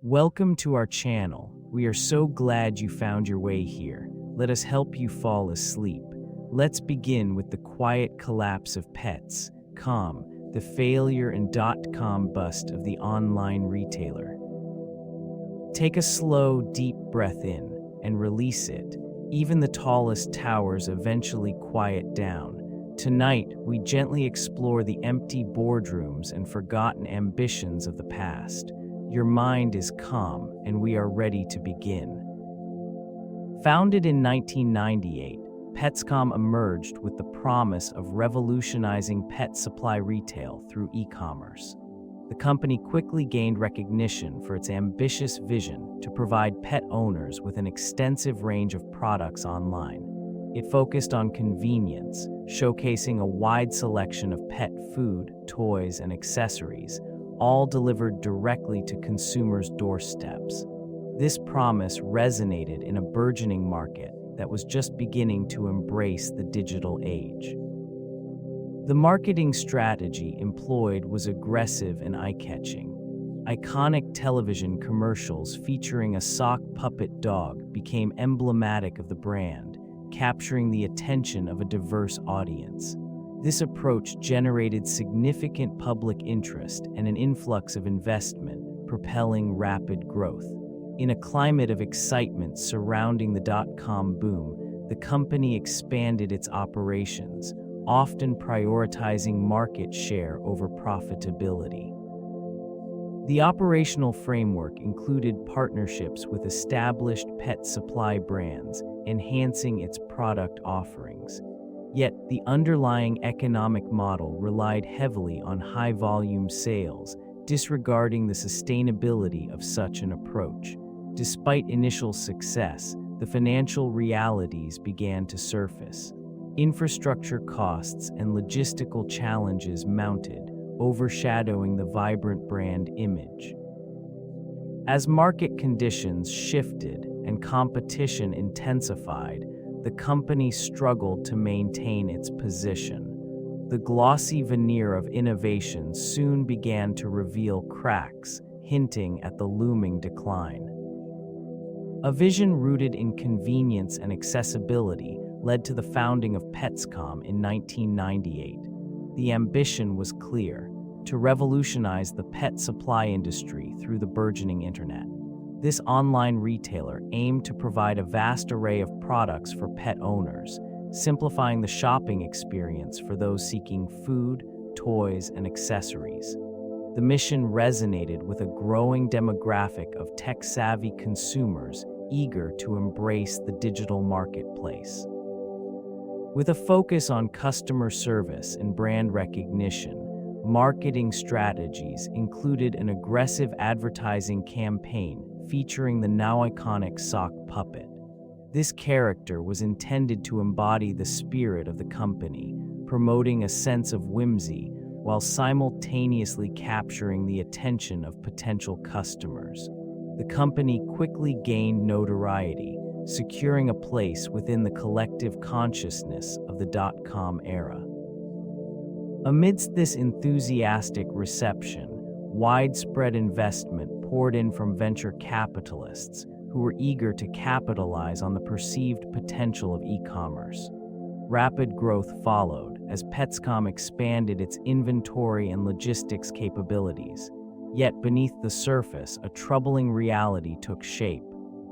Welcome to our channel. We are so glad you found your way here. Let us help you fall asleep. Let's begin with the quiet collapse of Pets.com, the failure and dot-com bust of the online retailer. Take a slow, deep breath in and release it. Even the tallest towers eventually quiet down. Tonight, we gently explore the empty boardrooms and forgotten ambitions of the past. Your mind is calm, and we are ready to begin. Founded in 1998, Pets.com emerged with the promise of revolutionizing pet supply retail through e-commerce. The company quickly gained recognition for its ambitious vision to provide pet owners with an extensive range of products online. It focused on convenience, showcasing a wide selection of pet food, toys, and accessories, all delivered directly to consumers' doorsteps. This promise resonated in a burgeoning market that was just beginning to embrace the digital age. The marketing strategy employed was aggressive and eye-catching. Iconic television commercials featuring a sock puppet dog became emblematic of the brand, capturing the attention of a diverse audience. This approach generated significant public interest and an influx of investment, propelling rapid growth. In a climate of excitement surrounding the dot-com boom, the company expanded its operations, often prioritizing market share over profitability. The operational framework included partnerships with established pet supply brands, enhancing its product offerings. Yet, the underlying economic model relied heavily on high-volume sales, disregarding the sustainability of such an approach. Despite initial success, the financial realities began to surface. Infrastructure costs and logistical challenges mounted, overshadowing the vibrant brand image. As market conditions shifted and competition intensified, the company struggled to maintain its position. The glossy veneer of innovation soon began to reveal cracks, hinting at the looming decline. A vision rooted in convenience and accessibility led to the founding of Pets.com in 1998. The ambition was clear: to revolutionize the pet supply industry through the burgeoning internet. This online retailer aimed to provide a vast array of products for pet owners, simplifying the shopping experience for those seeking food, toys, and accessories. The mission resonated with a growing demographic of tech-savvy consumers eager to embrace the digital marketplace. With a focus on customer service and brand recognition, marketing strategies included an aggressive advertising campaign featuring the now iconic sock puppet. This character was intended to embody the spirit of the company, promoting a sense of whimsy while simultaneously capturing the attention of potential customers. The company quickly gained notoriety, securing a place within the collective consciousness of the dot-com era. Amidst this enthusiastic reception, widespread investment poured in from venture capitalists who were eager to capitalize on the perceived potential of e-commerce. Rapid growth followed as Pets.com expanded its inventory and logistics capabilities. Yet beneath the surface, a troubling reality took shape.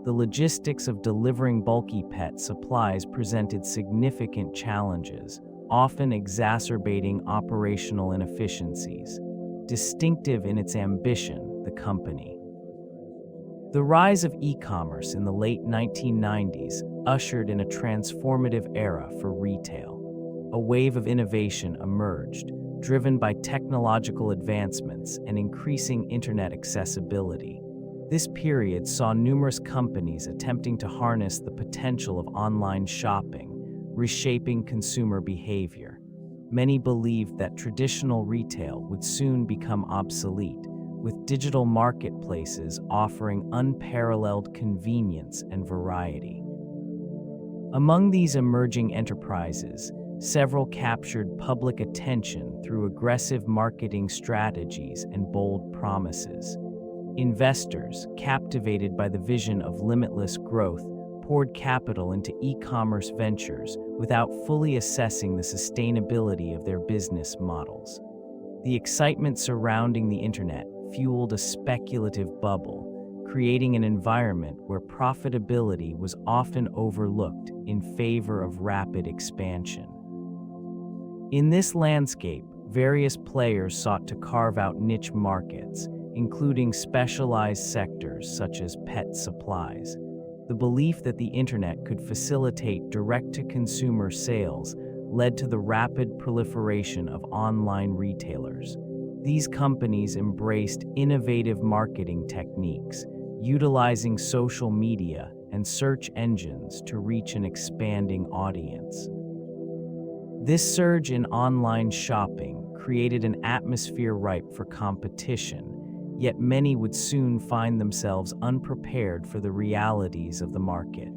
The logistics of delivering bulky pet supplies presented significant challenges, often exacerbating operational inefficiencies. Distinctive in its ambition, the company. The rise of e-commerce in the late 1990s ushered in a transformative era for retail. A wave of innovation emerged, driven by technological advancements and increasing internet accessibility. This period saw numerous companies attempting to harness the potential of online shopping, reshaping consumer behavior. Many believed that traditional retail would soon become obsolete, with digital marketplaces offering unparalleled convenience and variety. Among these emerging enterprises, several captured public attention through aggressive marketing strategies and bold promises. Investors, captivated by the vision of limitless growth, poured capital into e-commerce ventures without fully assessing the sustainability of their business models. The excitement surrounding the internet fueled a speculative bubble, creating an environment where profitability was often overlooked in favor of rapid expansion. In this landscape, various players sought to carve out niche markets, including specialized sectors such as pet supplies. The belief that the internet could facilitate direct-to-consumer sales led to the rapid proliferation of online retailers. These companies embraced innovative marketing techniques, utilizing social media and search engines to reach an expanding audience. This surge in online shopping created an atmosphere ripe for competition, yet many would soon find themselves unprepared for the realities of the market.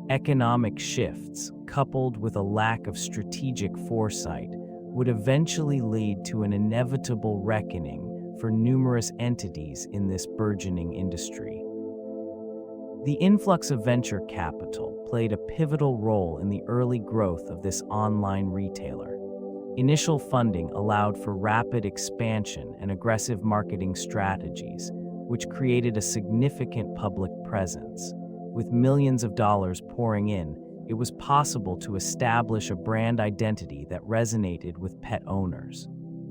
Economic shifts, coupled with a lack of strategic foresight, would eventually lead to an inevitable reckoning for numerous entities in this burgeoning industry. The influx of venture capital played a pivotal role in the early growth of this online retailer. Initial funding allowed for rapid expansion and aggressive marketing strategies, which created a significant public presence. With millions of dollars pouring in, it was possible to establish a brand identity that resonated with pet owners.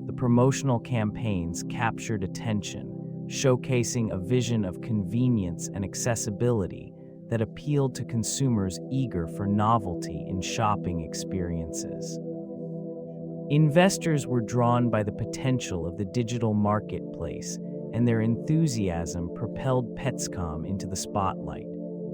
The promotional campaigns captured attention, showcasing a vision of convenience and accessibility that appealed to consumers eager for novelty in shopping experiences. Investors were drawn by the potential of the digital marketplace, and their enthusiasm propelled Petscom into the spotlight.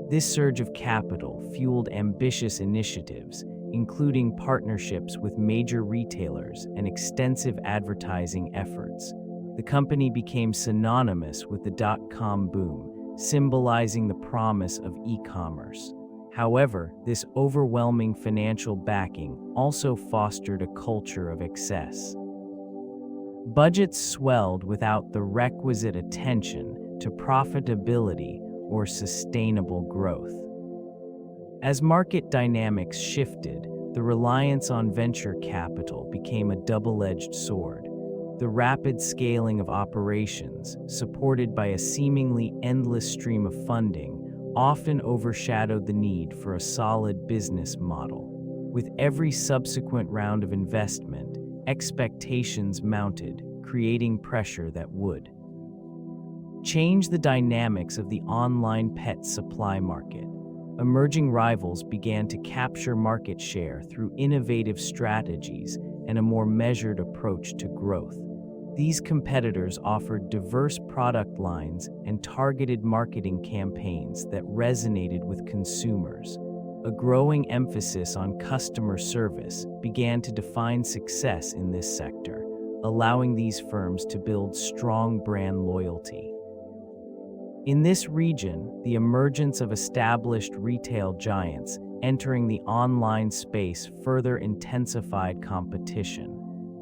This surge of capital fueled ambitious initiatives, including partnerships with major retailers and extensive advertising efforts. The company became synonymous with the dot-com boom, symbolizing the promise of e-commerce. However, this overwhelming financial backing also fostered a culture of excess. Budgets swelled without the requisite attention to profitability or sustainable growth. As market dynamics shifted, the reliance on venture capital became a double-edged sword. The rapid scaling of operations, supported by a seemingly endless stream of funding, often overshadowed the need for a solid business model. With every subsequent round of investment, expectations mounted, creating pressure that would change the dynamics of the online pet supply market. Emerging rivals began to capture market share through innovative strategies and a more measured approach to growth. These competitors offered diverse product lines and targeted marketing campaigns that resonated with consumers. A growing emphasis on customer service began to define success in this sector, allowing these firms to build strong brand loyalty. In this region, the emergence of established retail giants entering the online space further intensified competition.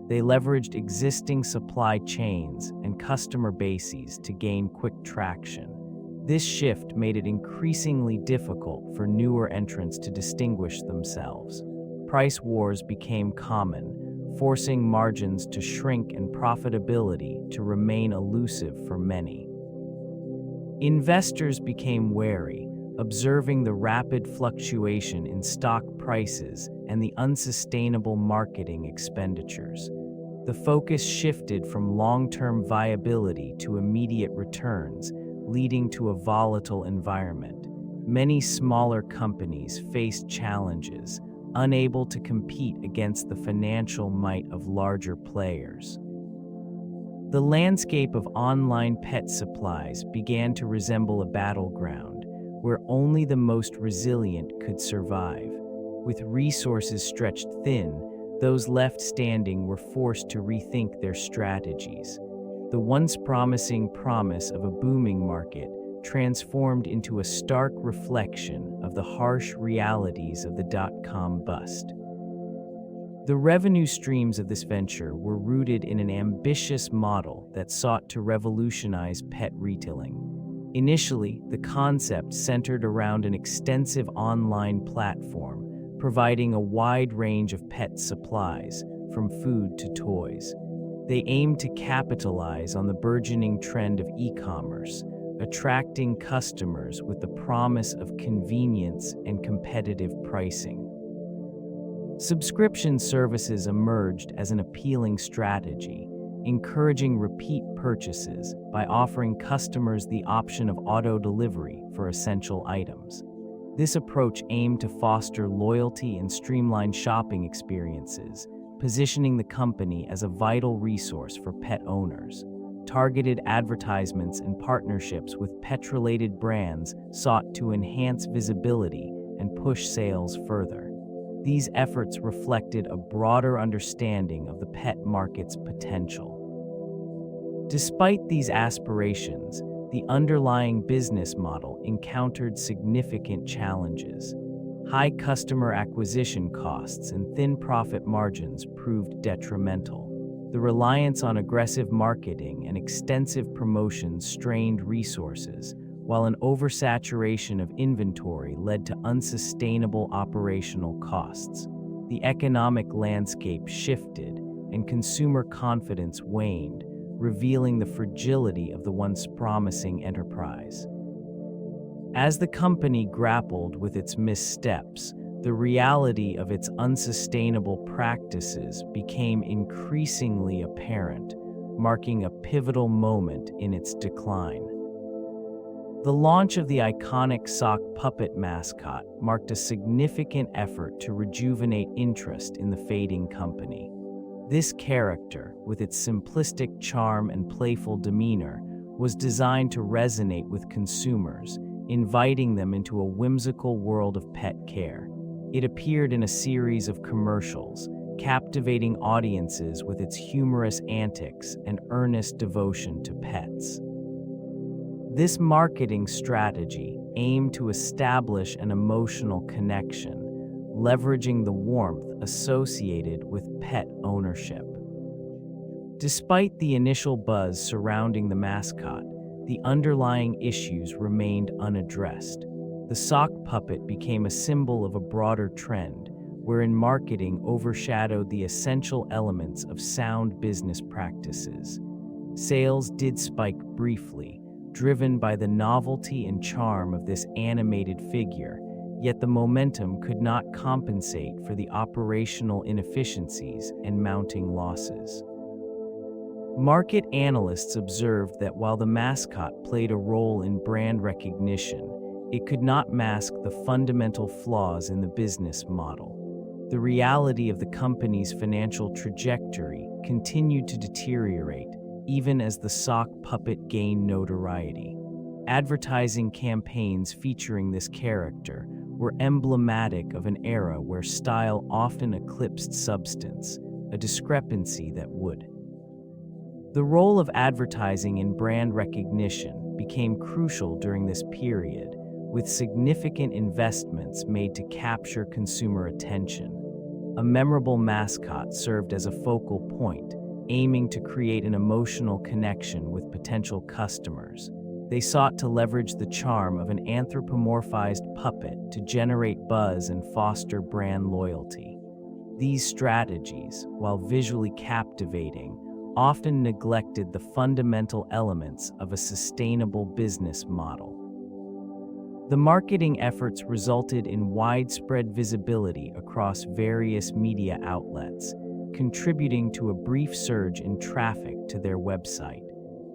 They leveraged existing supply chains and customer bases to gain quick traction. This shift made it increasingly difficult for newer entrants to distinguish themselves. Price wars became common, forcing margins to shrink and profitability to remain elusive for many. Investors became wary, observing the rapid fluctuation in stock prices and the unsustainable marketing expenditures. The focus shifted from long-term viability to immediate returns, leading to a volatile environment. Many smaller companies faced challenges, unable to compete against the financial might of larger players. The landscape of online pet supplies began to resemble a battleground, where only the most resilient could survive. With resources stretched thin, those left standing were forced to rethink their strategies. The once promising promise of a booming market transformed into a stark reflection of the harsh realities of the dot-com bust. The revenue streams of this venture were rooted in an ambitious model that sought to revolutionize pet retailing. Initially, the concept centered around an extensive online platform, providing a wide range of pet supplies, from food to toys. They aimed to capitalize on the burgeoning trend of e-commerce, attracting customers with the promise of convenience and competitive pricing. Subscription services emerged as an appealing strategy, encouraging repeat purchases by offering customers the option of auto delivery for essential items. This approach aimed to foster loyalty and streamline shopping experiences, positioning the company as a vital resource for pet owners. Targeted advertisements and partnerships with pet-related brands sought to enhance visibility and push sales further. These efforts reflected a broader understanding of the pet market's potential. Despite these aspirations, the underlying business model encountered significant challenges. High customer acquisition costs and thin profit margins proved detrimental. The reliance on aggressive marketing and extensive promotions strained resources, while an oversaturation of inventory led to unsustainable operational costs. The economic landscape shifted, and consumer confidence waned, revealing the fragility of the once promising enterprise. As the company grappled with its missteps, the reality of its unsustainable practices became increasingly apparent, marking a pivotal moment in its decline. The launch of the iconic sock puppet mascot marked a significant effort to rejuvenate interest in the fading company. This character, with its simplistic charm and playful demeanor, was designed to resonate with consumers, inviting them into a whimsical world of pet care. It appeared in a series of commercials, captivating audiences with its humorous antics and earnest devotion to pets. This marketing strategy aimed to establish an emotional connection, leveraging the warmth associated with pet ownership. Despite the initial buzz surrounding the mascot, the underlying issues remained unaddressed. The sock puppet became a symbol of a broader trend, wherein marketing overshadowed the essential elements of sound business practices. Sales did spike briefly, driven by the novelty and charm of this animated figure, yet the momentum could not compensate for the operational inefficiencies and mounting losses. Market analysts observed that while the mascot played a role in brand recognition, it could not mask the fundamental flaws in the business model. The reality of the company's financial trajectory continued to deteriorate, even as the sock puppet gained notoriety. Advertising campaigns featuring this character were emblematic of an era where style often eclipsed substance, a discrepancy that would. The role of advertising in brand recognition became crucial during this period, with significant investments made to capture consumer attention. A memorable mascot served as a focal point, aiming to create an emotional connection with potential customers. They sought to leverage the charm of an anthropomorphized puppet to generate buzz and foster brand loyalty. These strategies, while visually captivating, often neglected the fundamental elements of a sustainable business model. The marketing efforts resulted in widespread visibility across various media outlets, contributing to a brief surge in traffic to their website.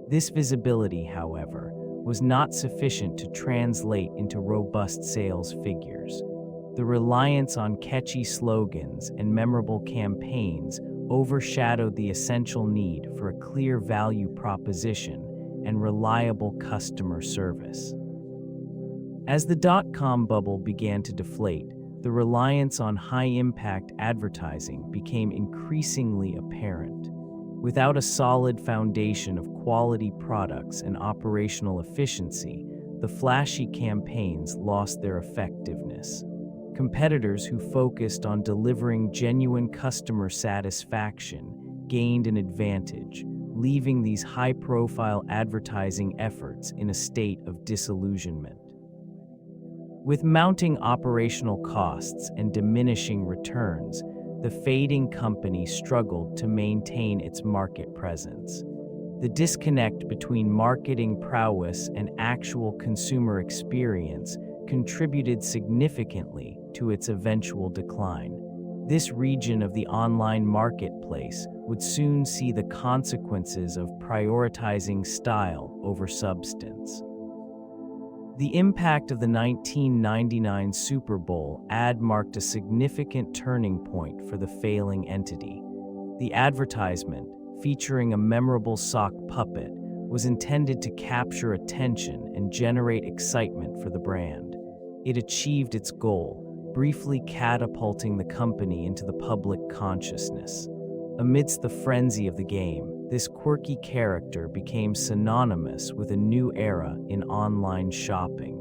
This visibility, however, was not sufficient to translate into robust sales figures. The reliance on catchy slogans and memorable campaigns overshadowed the essential need for a clear value proposition and reliable customer service. As the dot-com bubble began to deflate, the reliance on high-impact advertising became increasingly apparent. Without a solid foundation of quality products and operational efficiency, the flashy campaigns lost their effectiveness. Competitors who focused on delivering genuine customer satisfaction gained an advantage, leaving these high-profile advertising efforts in a state of disillusionment. With mounting operational costs and diminishing returns, the fading company struggled to maintain its market presence. The disconnect between marketing prowess and actual consumer experience contributed significantly to its eventual decline. This region of the online marketplace would soon see the consequences of prioritizing style over substance. The impact of the 1999 Super Bowl ad marked a significant turning point for the failing entity. The advertisement, featuring a memorable sock puppet, was intended to capture attention and generate excitement for the brand. It achieved its goal, briefly catapulting the company into the public consciousness. Amidst the frenzy of the game, this quirky character became synonymous with a new era in online shopping.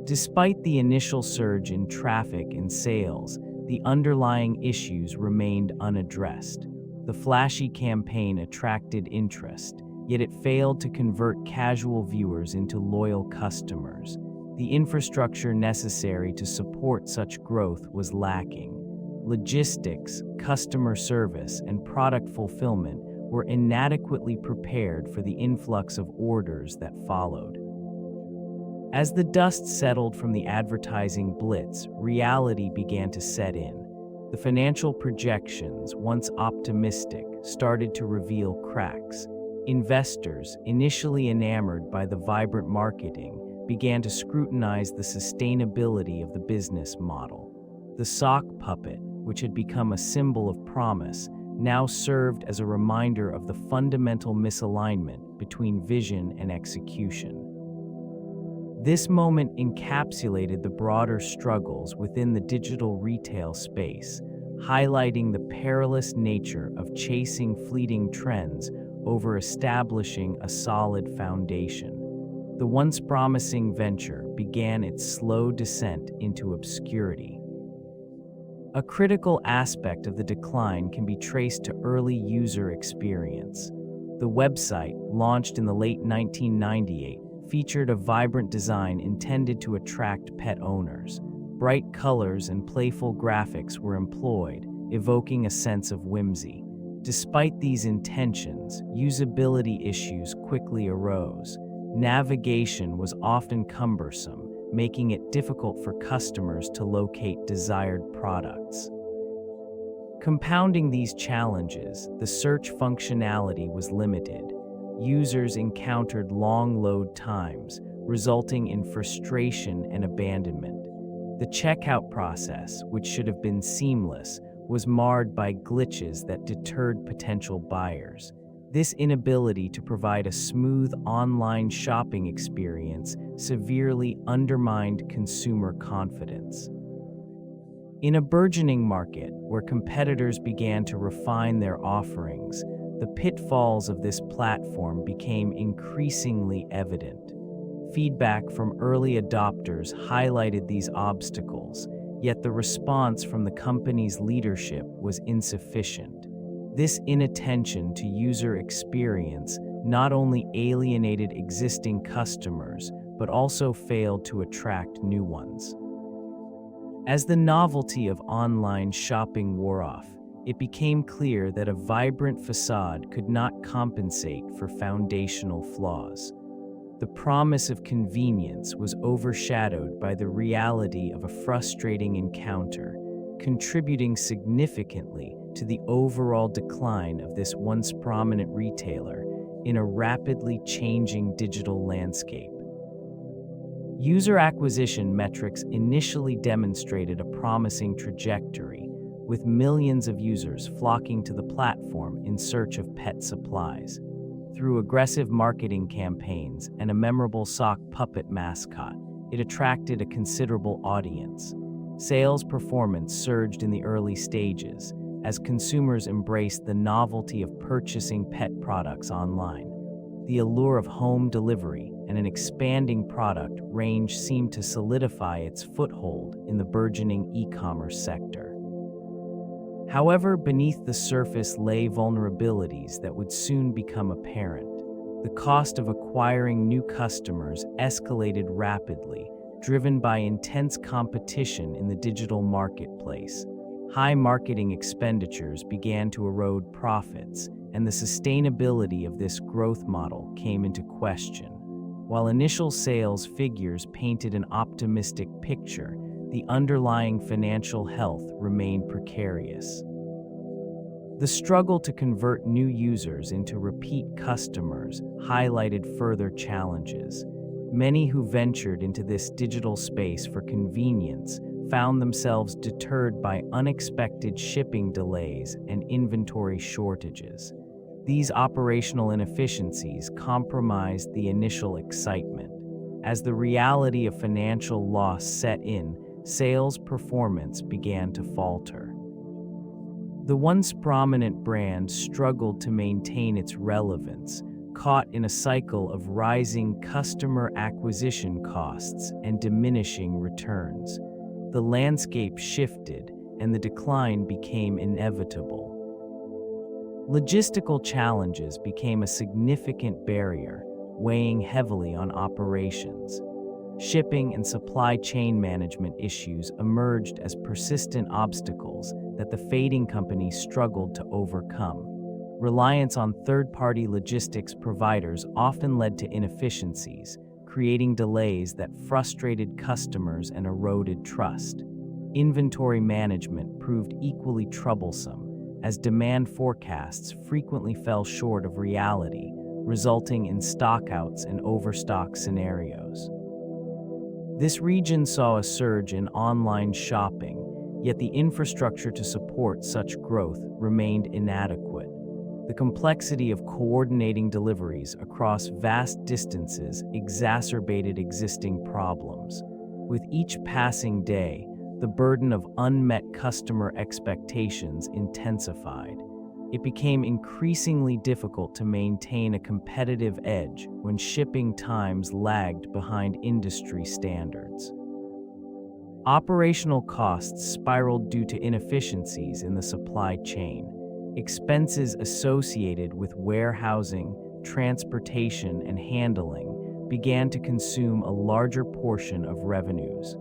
Despite the initial surge in traffic and sales, the underlying issues remained unaddressed. The flashy campaign attracted interest, yet it failed to convert casual viewers into loyal customers. The infrastructure necessary to support such growth was lacking. Logistics, customer service, and product fulfillment were inadequately prepared for the influx of orders that followed. As the dust settled from the advertising blitz, reality began to set in. The financial projections, once optimistic, started to reveal cracks. Investors, initially enamored by the vibrant marketing, began to scrutinize the sustainability of the business model. The sock puppet, which had become a symbol of promise, now served as a reminder of the fundamental misalignment between vision and execution. This moment encapsulated the broader struggles within the digital retail space, highlighting the perilous nature of chasing fleeting trends over establishing a solid foundation. The once promising venture began its slow descent into obscurity. A critical aspect of the decline can be traced to early user experience. The website, launched in the late 1998, featured a vibrant design intended to attract pet owners. Bright colors and playful graphics were employed, evoking a sense of whimsy. Despite these intentions, usability issues quickly arose. Navigation was often cumbersome, making it difficult for customers to locate desired products. Compounding these challenges, the search functionality was limited. Users encountered long load times, resulting in frustration and abandonment. The checkout process, which should have been seamless, was marred by glitches that deterred potential buyers. This inability to provide a smooth online shopping experience severely undermined consumer confidence. In a burgeoning market where competitors began to refine their offerings, the pitfalls of this platform became increasingly evident. Feedback from early adopters highlighted these obstacles, yet the response from the company's leadership was insufficient. This inattention to user experience not only alienated existing customers, but also failed to attract new ones. As the novelty of online shopping wore off, it became clear that a vibrant facade could not compensate for foundational flaws. The promise of convenience was overshadowed by the reality of a frustrating encounter, contributing significantly to the overall decline of this once prominent retailer in a rapidly changing digital landscape. User acquisition metrics initially demonstrated a promising trajectory, with millions of users flocking to the platform in search of pet supplies. Through aggressive marketing campaigns and a memorable sock puppet mascot, it attracted a considerable audience. Sales performance surged in the early stages as consumers embraced the novelty of purchasing pet products online. The allure of home delivery and and an expanding product range seemed to solidify its foothold in the burgeoning e-commerce sector. However, beneath the surface lay vulnerabilities that would soon become apparent. The cost of acquiring new customers escalated rapidly, driven by intense competition in the digital marketplace. High marketing expenditures began to erode profits, and the sustainability of this growth model came into question. While initial sales figures painted an optimistic picture, the underlying financial health remained precarious. The struggle to convert new users into repeat customers highlighted further challenges. Many who ventured into this digital space for convenience found themselves deterred by unexpected shipping delays and inventory shortages. These operational inefficiencies compromised the initial excitement. As the reality of financial loss set in, sales performance began to falter. The once prominent brand struggled to maintain its relevance, caught in a cycle of rising customer acquisition costs and diminishing returns. The landscape shifted, and the decline became inevitable. Logistical challenges became a significant barrier, weighing heavily on operations. Shipping and supply chain management issues emerged as persistent obstacles that the fading company struggled to overcome. Reliance on third-party logistics providers often led to inefficiencies, creating delays that frustrated customers and eroded trust. Inventory management proved equally troublesome, as demand forecasts frequently fell short of reality, resulting in stockouts and overstock scenarios. This region saw a surge in online shopping, yet the infrastructure to support such growth remained inadequate. The complexity of coordinating deliveries across vast distances exacerbated existing problems. With each passing day, the burden of unmet customer expectations intensified. It became increasingly difficult to maintain a competitive edge when shipping times lagged behind industry standards. Operational costs spiraled due to inefficiencies in the supply chain. Expenses associated with warehousing, transportation, and handling began to consume a larger portion of revenues.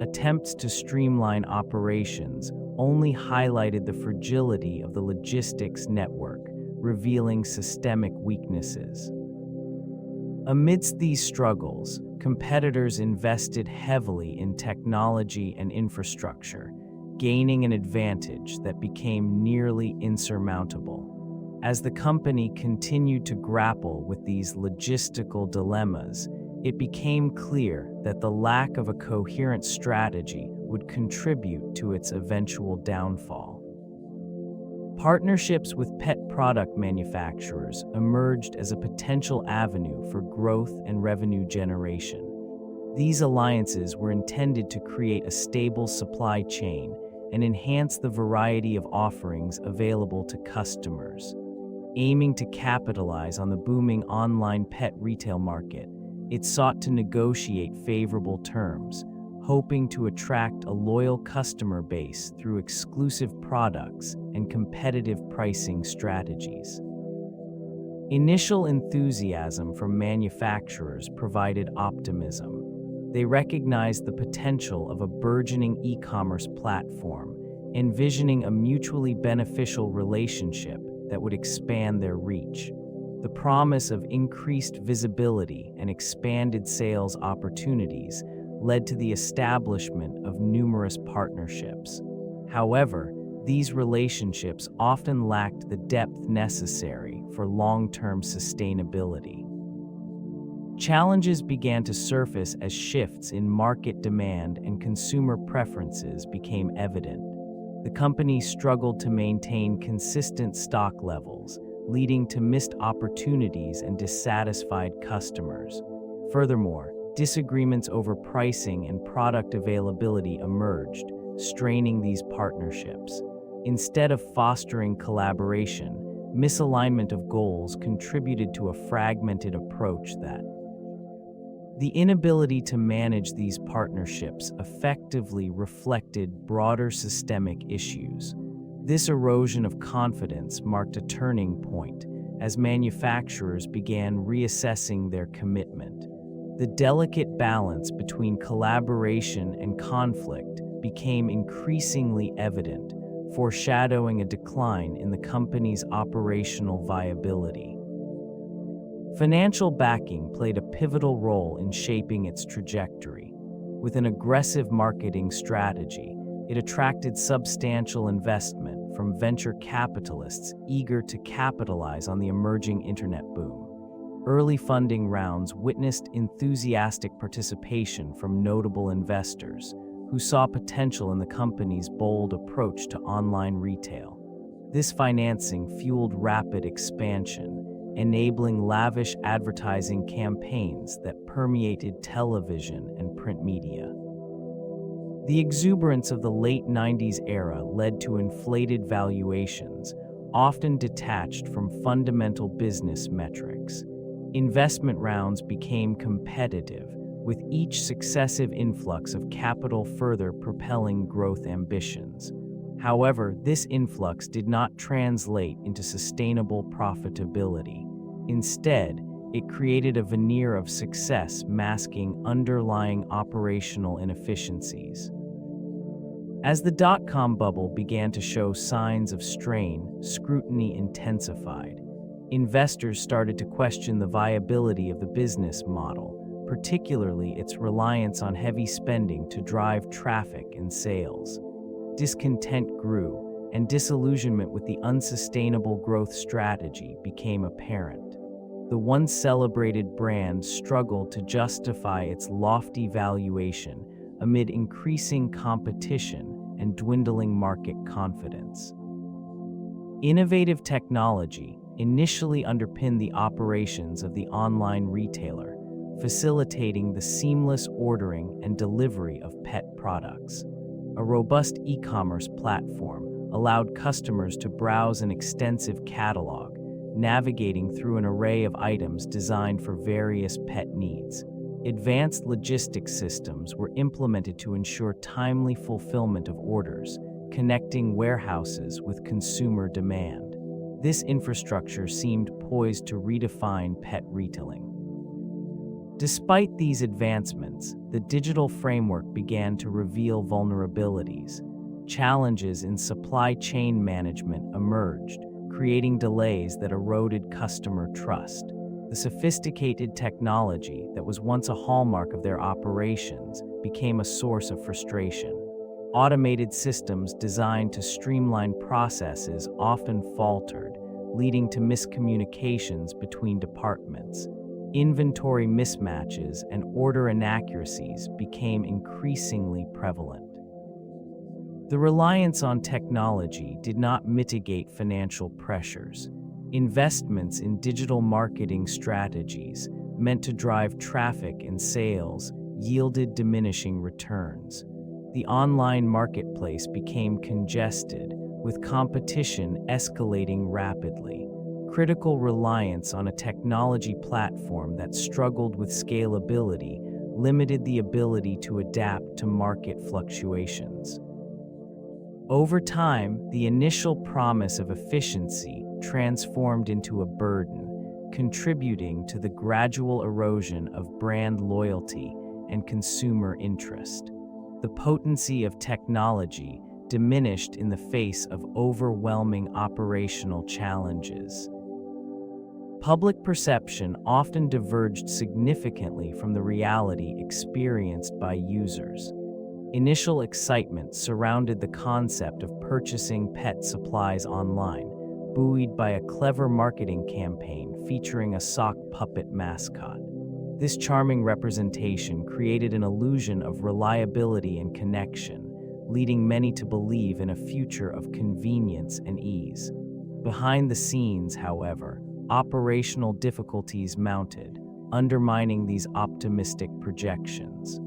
Attempts to streamline operations only highlighted the fragility of the logistics network, revealing systemic weaknesses. Amidst these struggles, competitors invested heavily in technology and infrastructure, gaining an advantage that became nearly insurmountable. As the company continued to grapple with these logistical dilemmas, it became clear that the lack of a coherent strategy would contribute to its eventual downfall. Partnerships with pet product manufacturers emerged as a potential avenue for growth and revenue generation. These alliances were intended to create a stable supply chain and enhance the variety of offerings available to customers. Aiming to capitalize on the booming online pet retail market, it sought to negotiate favorable terms, hoping to attract a loyal customer base through exclusive products and competitive pricing strategies. Initial enthusiasm from manufacturers provided optimism. They recognized the potential of a burgeoning e-commerce platform, envisioning a mutually beneficial relationship that would expand their reach. The promise of increased visibility and expanded sales opportunities led to the establishment of numerous partnerships. However, these relationships often lacked the depth necessary for long-term sustainability. Challenges began to surface as shifts in market demand and consumer preferences became evident. The company struggled to maintain consistent stock levels, leading to missed opportunities and dissatisfied customers. Furthermore, disagreements over pricing and product availability emerged, straining these partnerships. Instead of fostering collaboration, misalignment of goals contributed to a fragmented approach that The inability to manage these partnerships effectively reflected broader systemic issues. This erosion of confidence marked a turning point as manufacturers began reassessing their commitment. The delicate balance between collaboration and conflict became increasingly evident, foreshadowing a decline in the company's operational viability. Financial backing played a pivotal role in shaping its trajectory. With an aggressive marketing strategy, it attracted substantial investment from venture capitalists eager to capitalize on the emerging internet boom. Early funding rounds witnessed enthusiastic participation from notable investors who saw potential in the company's bold approach to online retail. This financing fueled rapid expansion, enabling lavish advertising campaigns that permeated television and print media. The exuberance of the late 90s era led to inflated valuations, often detached from fundamental business metrics. Investment rounds became competitive, with each successive influx of capital further propelling growth ambitions. However, this influx did not translate into sustainable profitability. Instead, it created a veneer of success masking underlying operational inefficiencies. As the dot-com bubble began to show signs of strain, scrutiny intensified. Investors started to question the viability of the business model, particularly its reliance on heavy spending to drive traffic and sales. Discontent grew, and disillusionment with the unsustainable growth strategy became apparent. The once celebrated brand struggled to justify its lofty valuation amid increasing competition and dwindling market confidence. Innovative technology initially underpinned the operations of the online retailer, facilitating the seamless ordering and delivery of pet products. A robust e-commerce platform allowed customers to browse an extensive catalog, navigating through an array of items designed for various pet needs. Advanced logistics systems were implemented to ensure timely fulfillment of orders, connecting warehouses with consumer demand. This infrastructure seemed poised to redefine pet retailing. Despite these advancements, the digital framework began to reveal vulnerabilities. Challenges in supply chain management emerged, creating delays that eroded customer trust. The sophisticated technology that was once a hallmark of their operations became a source of frustration. Automated systems designed to streamline processes often faltered, leading to miscommunications between departments. Inventory mismatches and order inaccuracies became increasingly prevalent. The reliance on technology did not mitigate financial pressures. Investments in digital marketing strategies meant to drive traffic and sales yielded diminishing returns. The online marketplace became congested, with competition escalating rapidly. Critical reliance on a technology platform that struggled with scalability limited the ability to adapt to market fluctuations. Over time, the initial promise of efficiency transformed into a burden, contributing to the gradual erosion of brand loyalty and consumer interest. The potency of technology diminished in the face of overwhelming operational challenges. Public perception often diverged significantly from the reality experienced by users. Initial excitement surrounded the concept of purchasing pet supplies online, buoyed by a clever marketing campaign featuring a sock puppet mascot. This charming representation created an illusion of reliability and connection, leading many to believe in a future of convenience and ease. Behind the scenes, however, operational difficulties mounted, undermining these optimistic projections.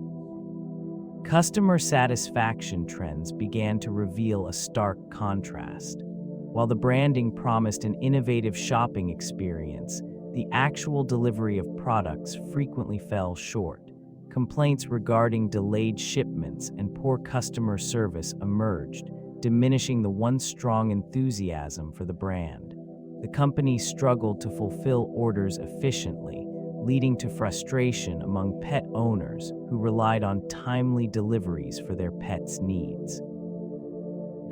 Customer satisfaction trends began to reveal a stark contrast. While the branding promised an innovative shopping experience, the actual delivery of products frequently fell short. Complaints regarding delayed shipments and poor customer service emerged, diminishing the once strong enthusiasm for the brand. The company struggled to fulfill orders efficiently, leading to frustration among pet owners who relied on timely deliveries for their pets' needs.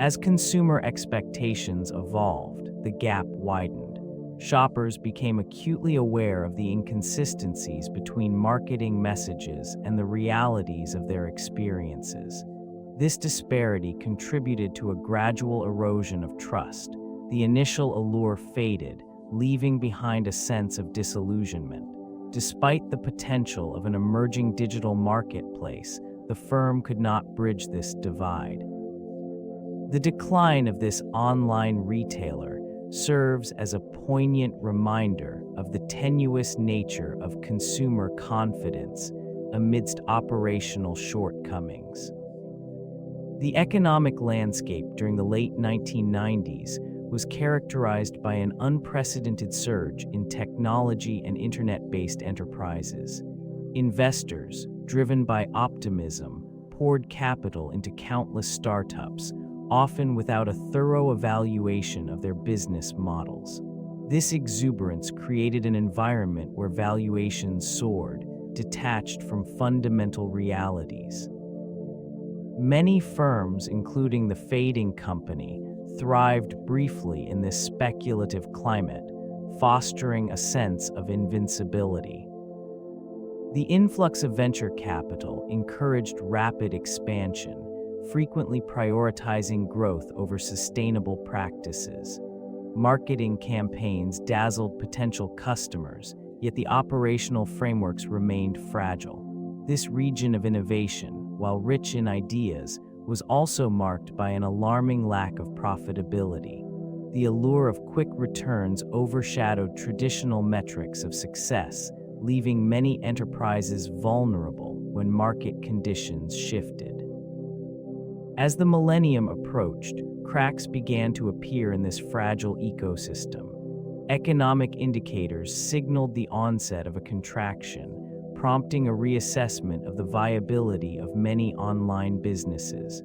As consumer expectations evolved, the gap widened. Shoppers became acutely aware of the inconsistencies between marketing messages and the realities of their experiences. This disparity contributed to a gradual erosion of trust. The initial allure faded, leaving behind a sense of disillusionment. Despite the potential of an emerging digital marketplace, the firm could not bridge this divide. The decline of this online retailer serves as a poignant reminder of the tenuous nature of consumer confidence amidst operational shortcomings. The economic landscape during the late 1990s was characterized by an unprecedented surge in technology and internet-based enterprises. Investors, driven by optimism, poured capital into countless startups, often without a thorough evaluation of their business models. This exuberance created an environment where valuations soared, detached from fundamental realities. Many firms, including the Fading Company, thrived briefly in this speculative climate, fostering a sense of invincibility. The influx of venture capital encouraged rapid expansion, frequently prioritizing growth over sustainable practices. Marketing campaigns dazzled potential customers, yet the operational frameworks remained fragile. This region of innovation, while rich in ideas, was also marked by an alarming lack of profitability. The allure of quick returns overshadowed traditional metrics of success, leaving many enterprises vulnerable when market conditions shifted. As the millennium approached, cracks began to appear in this fragile ecosystem. Economic indicators signaled the onset of a contraction, prompting a reassessment of the viability of many online businesses.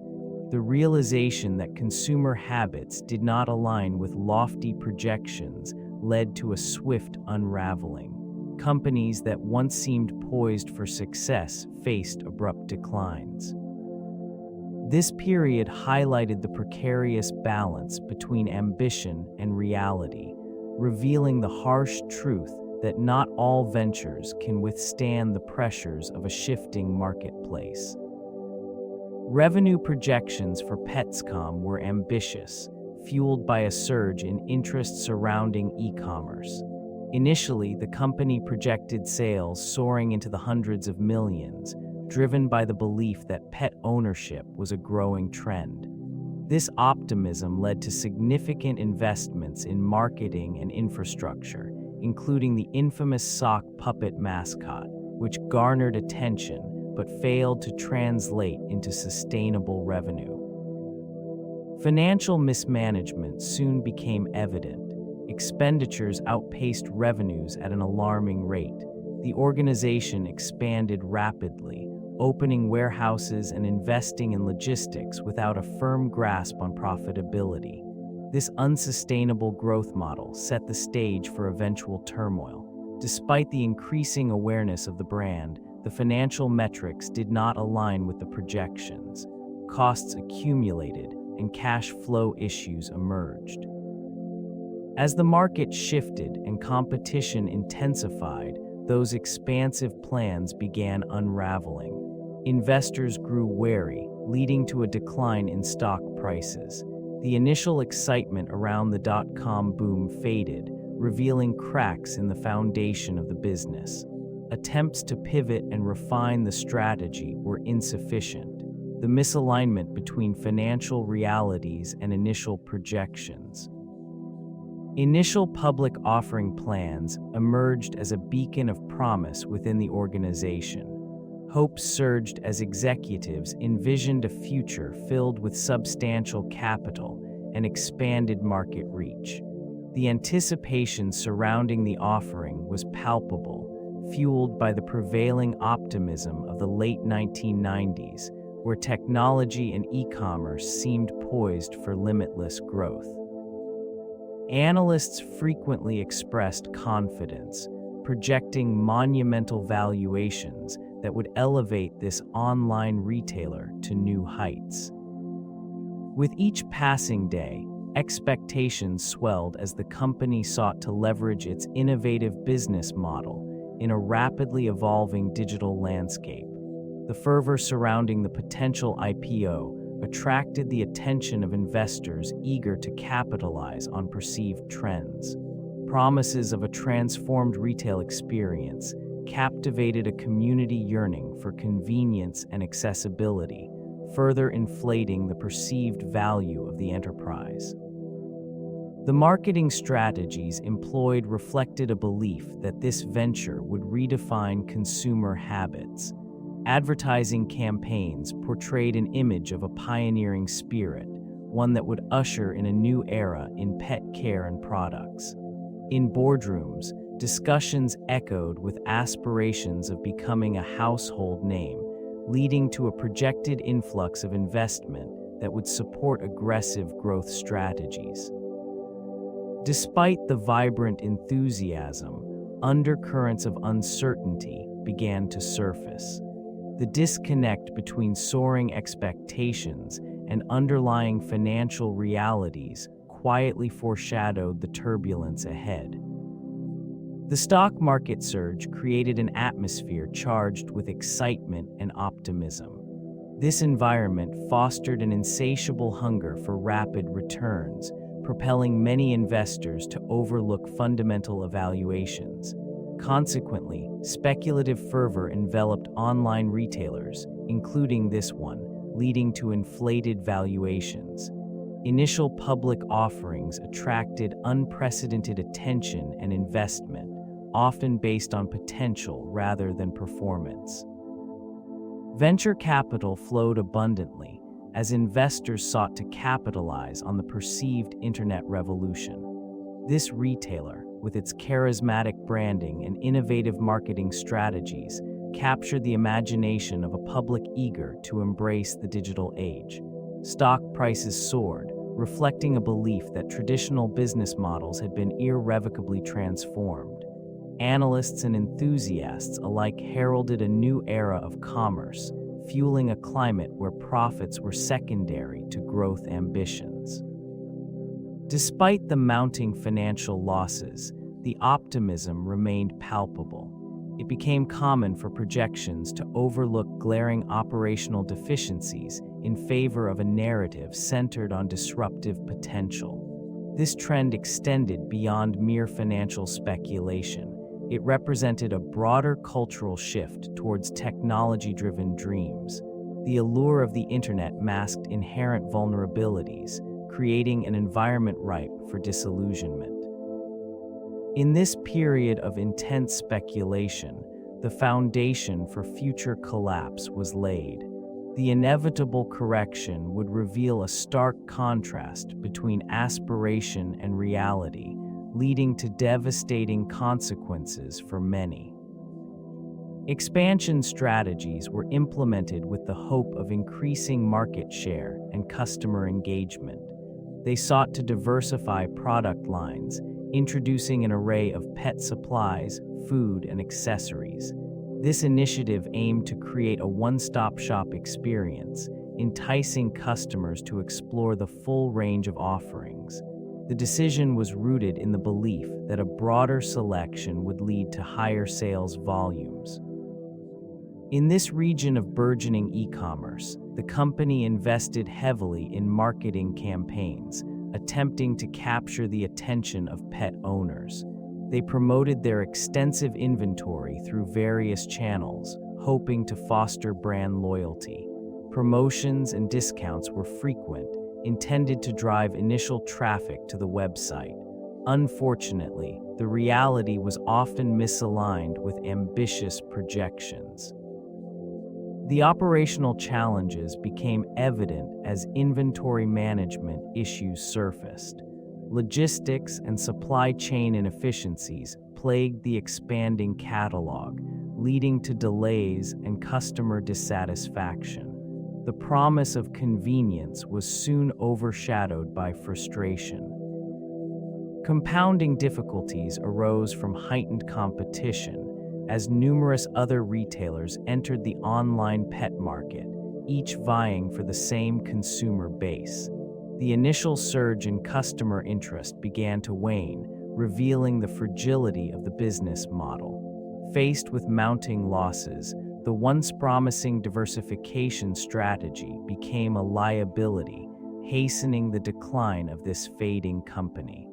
The realization that consumer habits did not align with lofty projections led to a swift unraveling. Companies that once seemed poised for success faced abrupt declines. This period highlighted the precarious balance between ambition and reality, revealing the harsh truth that not all ventures can withstand the pressures of a shifting marketplace. Revenue projections for Petscom were ambitious, fueled by a surge in interest surrounding e-commerce. Initially, the company projected sales soaring into the hundreds of millions, driven by the belief that pet ownership was a growing trend. This optimism led to significant investments in marketing and infrastructure, including the infamous sock puppet mascot, which garnered attention but failed to translate into sustainable revenue. Financial mismanagement soon became evident. Expenditures outpaced revenues at an alarming rate. The organization expanded rapidly, opening warehouses and investing in logistics without a firm grasp on profitability. This unsustainable growth model set the stage for eventual turmoil. Despite the increasing awareness of the brand, the financial metrics did not align with the projections. Costs accumulated, and cash flow issues emerged. As the market shifted and competition intensified, those expansive plans began unraveling. Investors grew wary, leading to a decline in stock prices. The initial excitement around the dot-com boom faded, revealing cracks in the foundation of the business. Attempts to pivot and refine the strategy were insufficient. The misalignment between financial realities and initial projections. Initial public offering plans emerged as a beacon of promise within the organization. Hope surged as executives envisioned a future filled with substantial capital and expanded market reach. The anticipation surrounding the offering was palpable, fueled by the prevailing optimism of the late 1990s, where technology and e-commerce seemed poised for limitless growth. Analysts frequently expressed confidence, projecting monumental valuations that would elevate this online retailer to new heights. With each passing day, expectations swelled as the company sought to leverage its innovative business model in a rapidly evolving digital landscape. The fervor surrounding the potential IPO attracted the attention of investors eager to capitalize on perceived trends. Promises of a transformed retail experience captivated a community yearning for convenience and accessibility, further inflating the perceived value of the enterprise. The marketing strategies employed reflected a belief that this venture would redefine consumer habits. Advertising campaigns portrayed an image of a pioneering spirit, one that would usher in a new era in pet care and products. In boardrooms, discussions echoed with aspirations of becoming a household name, leading to a projected influx of investment that would support aggressive growth strategies. Despite the vibrant enthusiasm, undercurrents of uncertainty began to surface. The disconnect between soaring expectations and underlying financial realities quietly foreshadowed the turbulence ahead. The stock market surge created an atmosphere charged with excitement and optimism. This environment fostered an insatiable hunger for rapid returns, propelling many investors to overlook fundamental evaluations. Consequently, speculative fervor enveloped online retailers, including this one, leading to inflated valuations. Initial public offerings attracted unprecedented attention and investment, often based on potential rather than performance. Venture capital flowed abundantly as investors sought to capitalize on the perceived internet revolution. This retailer, with its charismatic branding and innovative marketing strategies, captured the imagination of a public eager to embrace the digital age. Stock prices soared, reflecting a belief that traditional business models had been irrevocably transformed. Analysts and enthusiasts alike heralded a new era of commerce, fueling a climate where profits were secondary to growth ambitions. Despite the mounting financial losses, the optimism remained palpable. It became common for projections to overlook glaring operational deficiencies in favor of a narrative centered on disruptive potential. This trend extended beyond mere financial speculation. It represented a broader cultural shift towards technology-driven dreams. The allure of the internet masked inherent vulnerabilities, creating an environment ripe for disillusionment. In this period of intense speculation, the foundation for future collapse was laid. The inevitable correction would reveal a stark contrast between aspiration and reality, leading to devastating consequences for many. Expansion strategies were implemented with the hope of increasing market share and customer engagement. They sought to diversify product lines, introducing an array of pet supplies, food, and accessories. This initiative aimed to create a one-stop shop experience, enticing customers to explore the full range of offerings. The decision was rooted in the belief that a broader selection would lead to higher sales volumes. In this region of burgeoning e-commerce, the company invested heavily in marketing campaigns, attempting to capture the attention of pet owners. They promoted their extensive inventory through various channels, hoping to foster brand loyalty. Promotions and discounts were frequent, intended to drive initial traffic to the website. Unfortunately, the reality was often misaligned with ambitious projections. The operational challenges became evident as inventory management issues surfaced. Logistics and supply chain inefficiencies plagued the expanding catalog, leading to delays and customer dissatisfaction. The promise of convenience was soon overshadowed by frustration. Compounding difficulties arose from heightened competition as numerous other retailers entered the online pet market, each vying for the same consumer base. The initial surge in customer interest began to wane, revealing the fragility of the business model. Faced with mounting losses, the once promising diversification strategy became a liability, hastening the decline of this fading company.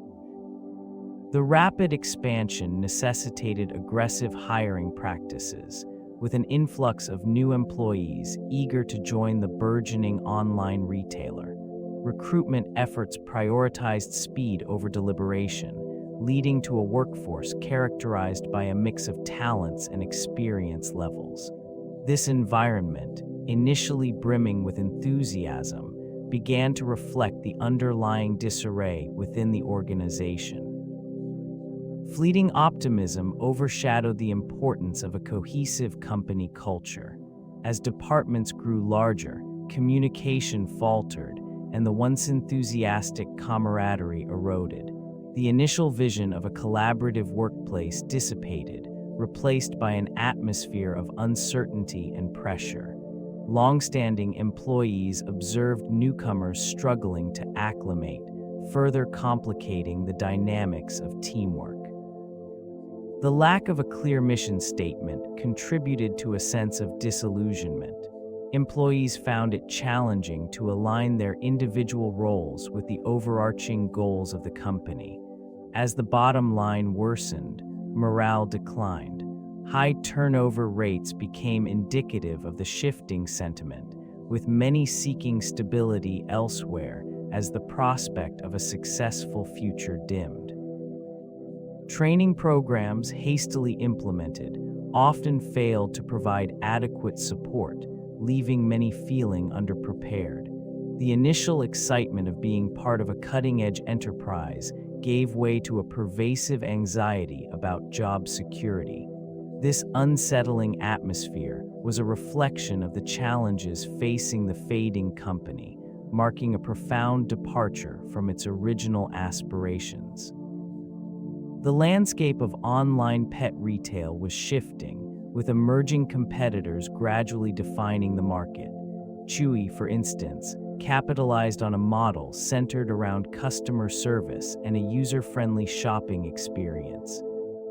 The rapid expansion necessitated aggressive hiring practices, with an influx of new employees eager to join the burgeoning online retailer. Recruitment efforts prioritized speed over deliberation, leading to a workforce characterized by a mix of talents and experience levels. This environment, initially brimming with enthusiasm, began to reflect the underlying disarray within the organization. Fleeting optimism overshadowed the importance of a cohesive company culture. As departments grew larger, communication faltered, and the once enthusiastic camaraderie eroded. The initial vision of a collaborative workplace dissipated, replaced by an atmosphere of uncertainty and pressure. Long-standing employees observed newcomers struggling to acclimate, further complicating the dynamics of teamwork. The lack of a clear mission statement contributed to a sense of disillusionment. Employees found it challenging to align their individual roles with the overarching goals of the company. As the bottom line worsened, morale declined. High turnover rates became indicative of the shifting sentiment, with many seeking stability elsewhere as the prospect of a successful future dimmed. Training programs hastily implemented often failed to provide adequate support, leaving many feeling underprepared. The initial excitement of being part of a cutting-edge enterprise gave way to a pervasive anxiety about job security. This unsettling atmosphere was a reflection of the challenges facing the fading company, marking a profound departure from its original aspirations. The landscape of online pet retail was shifting, with emerging competitors gradually defining the market. Chewy, for instance, capitalized on a model centered around customer service and a user-friendly shopping experience.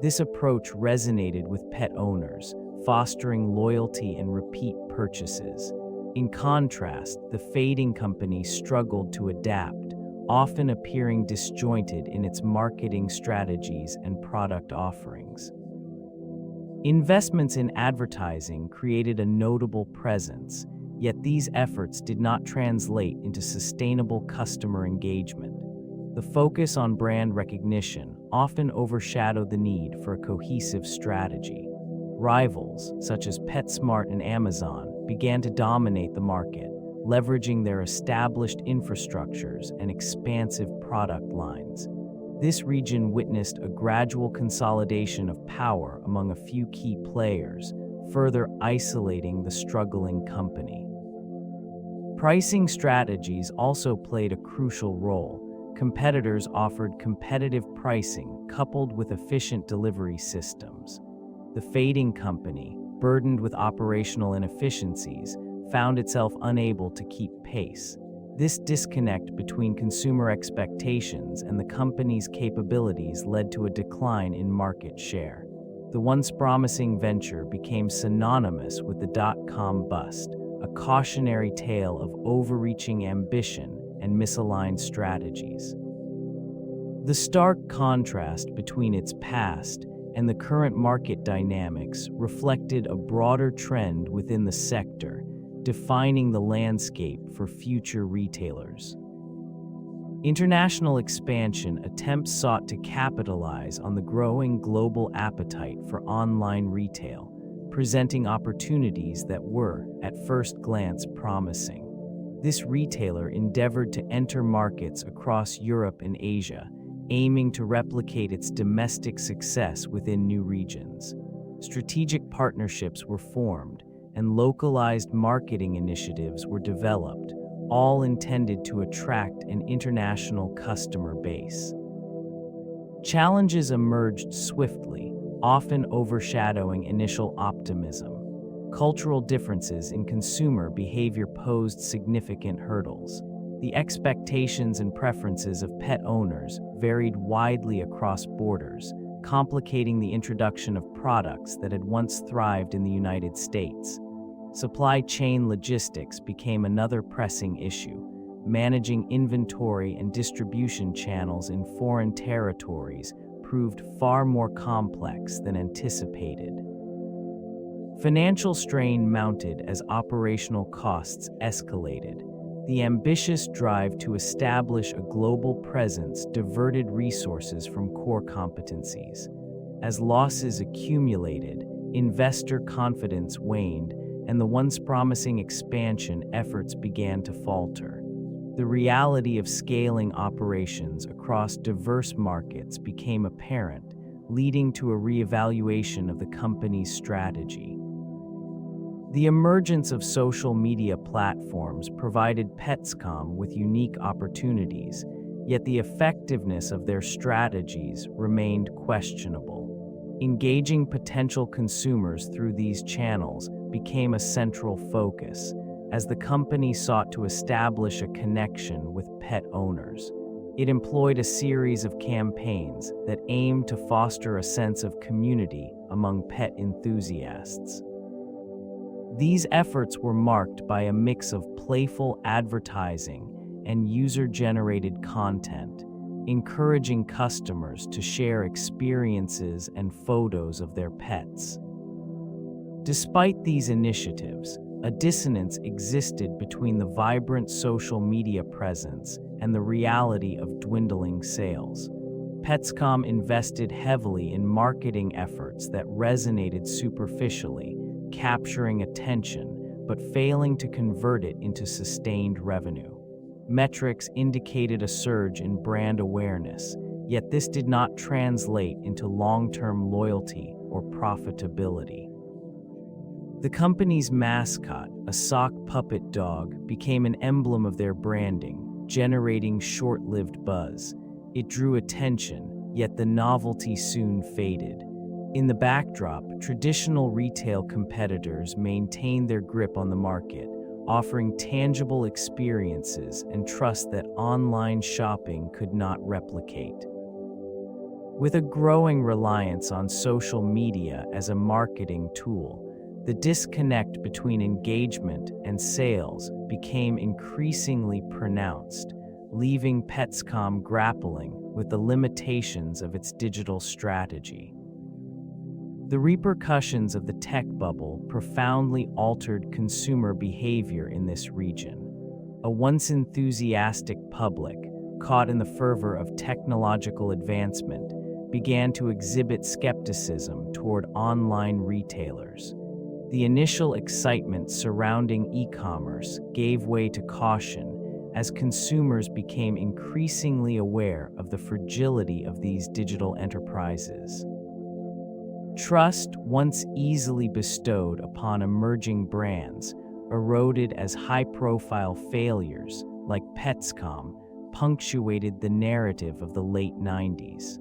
This approach resonated with pet owners, fostering loyalty and repeat purchases. In contrast, the fading company struggled to adapt, often appearing disjointed in its marketing strategies and product offerings. Investments in advertising created a notable presence, yet these efforts did not translate into sustainable customer engagement. The focus on brand recognition often overshadowed the need for a cohesive strategy. Rivals, such as PetSmart and Amazon, began to dominate the market, leveraging their established infrastructures and expansive product lines. This region witnessed a gradual consolidation of power among a few key players, further isolating the struggling company. Pricing strategies also played a crucial role. Competitors offered competitive pricing coupled with efficient delivery systems. The fading company, burdened with operational inefficiencies, found itself unable to keep pace. This disconnect between consumer expectations and the company's capabilities led to a decline in market share. The once promising venture became synonymous with the dot-com bust, a cautionary tale of overreaching ambition and misaligned strategies. The stark contrast between its past and the current market dynamics reflected a broader trend within the sector, defining the landscape for future retailers. International expansion attempts sought to capitalize on the growing global appetite for online retail, presenting opportunities that were, at first glance, promising. This retailer endeavored to enter markets across Europe and Asia, aiming to replicate its domestic success within new regions. Strategic partnerships were formed, and localized marketing initiatives were developed, all intended to attract an international customer base. Challenges emerged swiftly, often overshadowing initial optimism. Cultural differences in consumer behavior posed significant hurdles. The expectations and preferences of pet owners varied widely across borders, complicating the introduction of products that had once thrived in the United States. Supply chain logistics became another pressing issue. Managing inventory and distribution channels in foreign territories proved far more complex than anticipated. Financial strain mounted as operational costs escalated. The ambitious drive to establish a global presence diverted resources from core competencies. As losses accumulated, investor confidence waned, and the once promising expansion efforts began to falter. The reality of scaling operations across diverse markets became apparent, leading to a reevaluation of the company's strategy. The emergence of social media platforms provided Petscom with unique opportunities, yet the effectiveness of their strategies remained questionable. Engaging potential consumers through these channels became a central focus, as the company sought to establish a connection with pet owners. It employed a series of campaigns that aimed to foster a sense of community among pet enthusiasts. These efforts were marked by a mix of playful advertising and user-generated content, encouraging customers to share experiences and photos of their pets. Despite these initiatives, a dissonance existed between the vibrant social media presence and the reality of dwindling sales. Petscom invested heavily in marketing efforts that resonated superficially, capturing attention but failing to convert it into sustained revenue. Metrics indicated a surge in brand awareness, yet this did not translate into long-term loyalty or profitability. The company's mascot, a sock puppet dog, became an emblem of their branding, generating short-lived buzz. It drew attention, yet the novelty soon faded. In the backdrop, traditional retail competitors maintained their grip on the market, offering tangible experiences and trust that online shopping could not replicate. With a growing reliance on social media as a marketing tool, the disconnect between engagement and sales became increasingly pronounced, leaving Petscom grappling with the limitations of its digital strategy. The repercussions of the tech bubble profoundly altered consumer behavior in this region. A once enthusiastic public, caught in the fervor of technological advancement, began to exhibit skepticism toward online retailers. The initial excitement surrounding e-commerce gave way to caution as consumers became increasingly aware of the fragility of these digital enterprises. Trust, once easily bestowed upon emerging brands, eroded as high-profile failures, like Petscom, punctuated the narrative of the late 90s.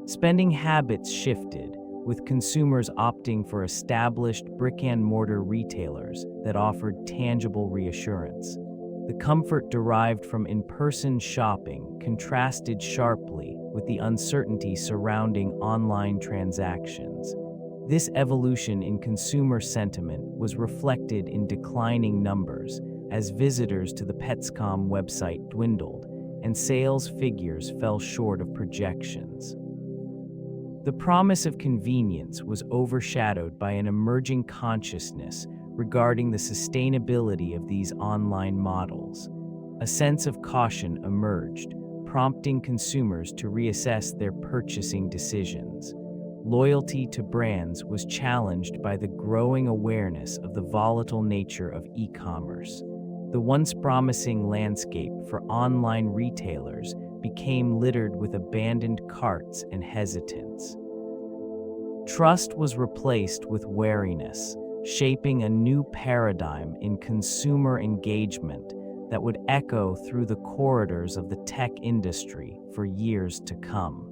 Spending habits shifted, with consumers opting for established brick-and-mortar retailers that offered tangible reassurance. The comfort derived from in-person shopping contrasted sharply with the uncertainty surrounding online transactions. This evolution in consumer sentiment was reflected in declining numbers as visitors to the Petscom website dwindled and sales figures fell short of projections. The promise of convenience was overshadowed by an emerging consciousness regarding the sustainability of these online models. A sense of caution emerged, prompting consumers to reassess their purchasing decisions. Loyalty to brands was challenged by the growing awareness of the volatile nature of e-commerce. The once promising landscape for online retailers became littered with abandoned carts and hesitance. Trust was replaced with wariness, shaping a new paradigm in consumer engagement that would echo through the corridors of the tech industry for years to come.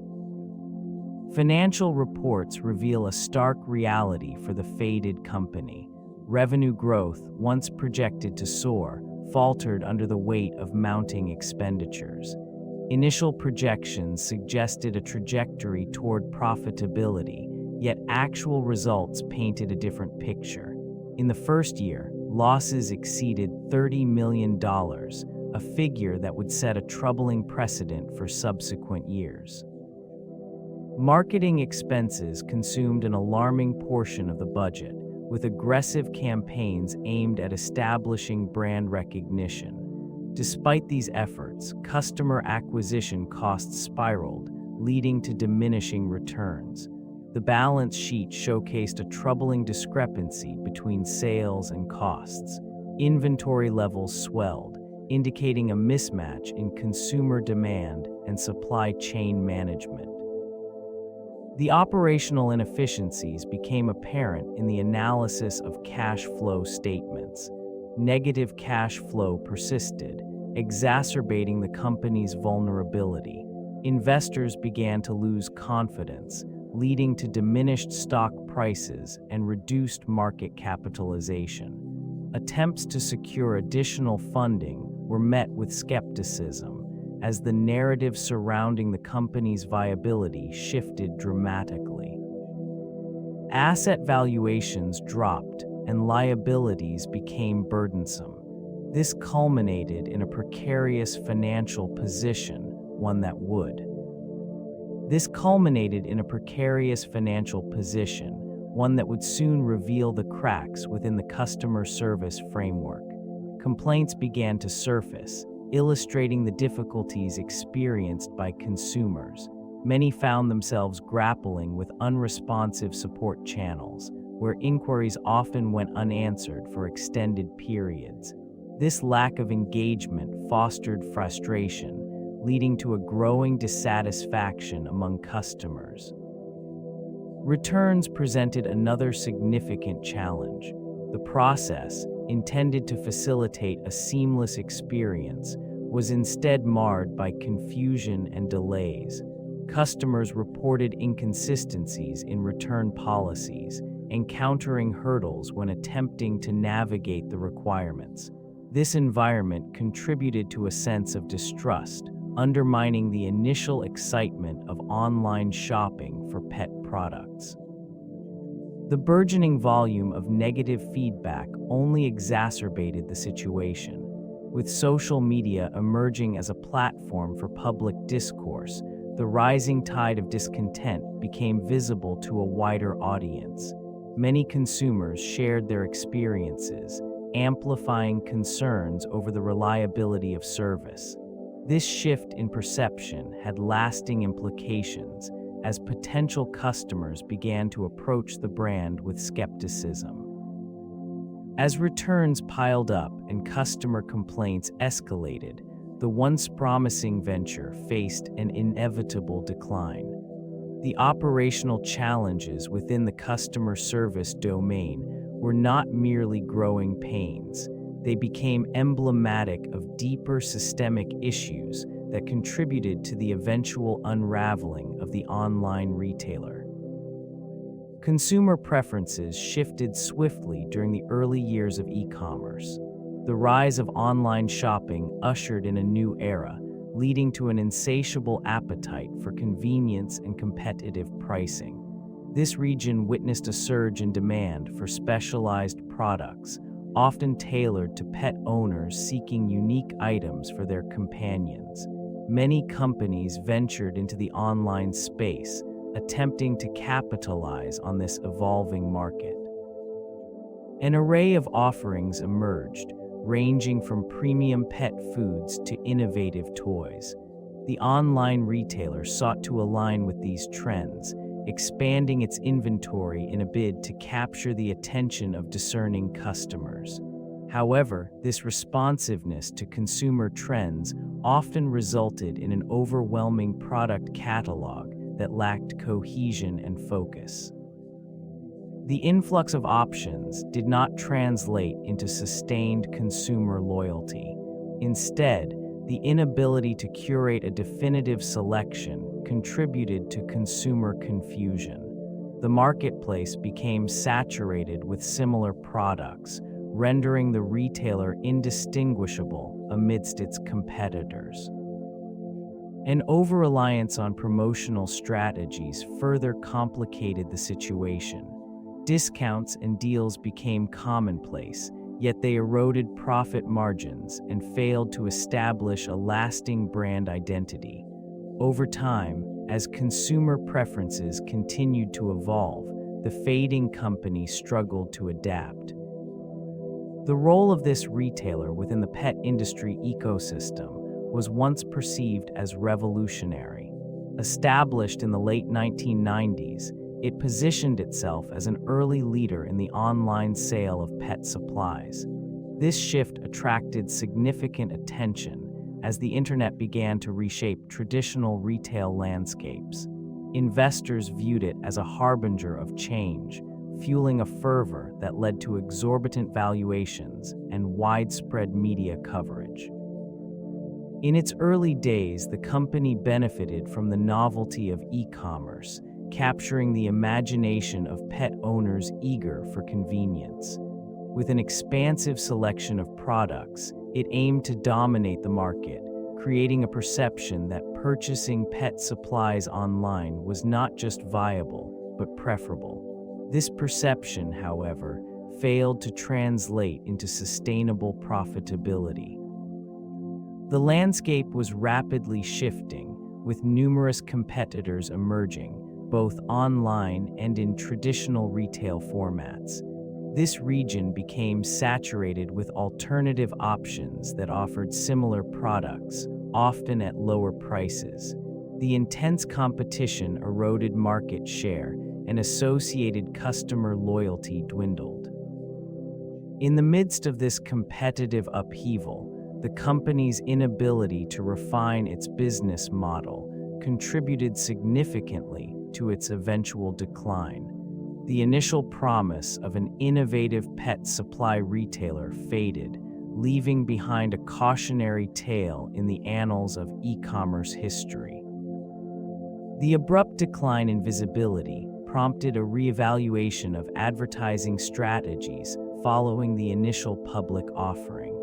Financial reports reveal a stark reality for the faded company. Revenue growth, once projected to soar, faltered under the weight of mounting expenditures. Initial projections suggested a trajectory toward profitability, yet actual results painted a different picture. In the first year, losses exceeded $30 million, a figure that would set a troubling precedent for subsequent years. Marketing expenses consumed an alarming portion of the budget, with aggressive campaigns aimed at establishing brand recognition. Despite these efforts, customer acquisition costs spiraled, leading to diminishing returns. The balance sheet showcased a troubling discrepancy between sales and costs. Inventory levels swelled, indicating a mismatch in consumer demand and supply chain management. The operational inefficiencies became apparent in the analysis of cash flow statements. Negative cash flow persisted, exacerbating the company's vulnerability. Investors began to lose confidence, leading to diminished stock prices and reduced market capitalization. Attempts to secure additional funding were met with skepticism, as the narrative surrounding the company's viability shifted dramatically. Asset valuations dropped and liabilities became burdensome. This culminated in a precarious financial position, one that would soon reveal the cracks within the customer service framework. Complaints began to surface, illustrating the difficulties experienced by consumers. Many found themselves grappling with unresponsive support channels, where inquiries often went unanswered for extended periods. This lack of engagement fostered frustration, leading to a growing dissatisfaction among customers. Returns presented another significant challenge. The process, intended to facilitate a seamless experience, was instead marred by confusion and delays. Customers reported inconsistencies in return policies, encountering hurdles when attempting to navigate the requirements. This environment contributed to a sense of distrust, undermining the initial excitement of online shopping for pet products. The burgeoning volume of negative feedback only exacerbated the situation. With social media emerging as a platform for public discourse, the rising tide of discontent became visible to a wider audience. Many consumers shared their experiences, amplifying concerns over the reliability of service. This shift in perception had lasting implications, as potential customers began to approach the brand with skepticism. As returns piled up and customer complaints escalated, the once promising venture faced an inevitable decline. The operational challenges within the customer service domain were not merely growing pains. They became emblematic of deeper systemic issues that contributed to the eventual unraveling of the online retailer. Consumer preferences shifted swiftly during the early years of e-commerce. The rise of online shopping ushered in a new era, leading to an insatiable appetite for convenience and competitive pricing. This region witnessed a surge in demand for specialized products, often tailored to pet owners seeking unique items for their companions. Many companies ventured into the online space, attempting to capitalize on this evolving market. An array of offerings emerged, ranging from premium pet foods to innovative toys. The online retailer sought to align with these trends, expanding its inventory in a bid to capture the attention of discerning customers. However, this responsiveness to consumer trends often resulted in an overwhelming product catalog that lacked cohesion and focus. The influx of options did not translate into sustained consumer loyalty. Instead, the inability to curate a definitive selection contributed to consumer confusion. The marketplace became saturated with similar products, rendering the retailer indistinguishable amidst its competitors. An over-reliance on promotional strategies further complicated the situation. Discounts and deals became commonplace, yet they eroded profit margins and failed to establish a lasting brand identity. Over time, as consumer preferences continued to evolve, the fading company struggled to adapt. The role of this retailer within the pet industry ecosystem was once perceived as revolutionary. Established in the late 1990s, it positioned itself as an early leader in the online sale of pet supplies. This shift attracted significant attention as the internet began to reshape traditional retail landscapes. Investors viewed it as a harbinger of change, fueling a fervor that led to exorbitant valuations and widespread media coverage. In its early days, the company benefited from the novelty of e-commerce, capturing the imagination of pet owners eager for convenience. With an expansive selection of products, it aimed to dominate the market, creating a perception that purchasing pet supplies online was not just viable, but preferable. This perception, however, failed to translate into sustainable profitability. The landscape was rapidly shifting, with numerous competitors emerging, both online and in traditional retail formats. This region became saturated with alternative options that offered similar products, often at lower prices. The intense competition eroded market share, and associated customer loyalty dwindled. In the midst of this competitive upheaval, the company's inability to refine its business model contributed significantly to its eventual decline. The initial promise of an innovative pet supply retailer faded, leaving behind a cautionary tale in the annals of e-commerce history. The abrupt decline in visibility prompted a reevaluation of advertising strategies following the initial public offering.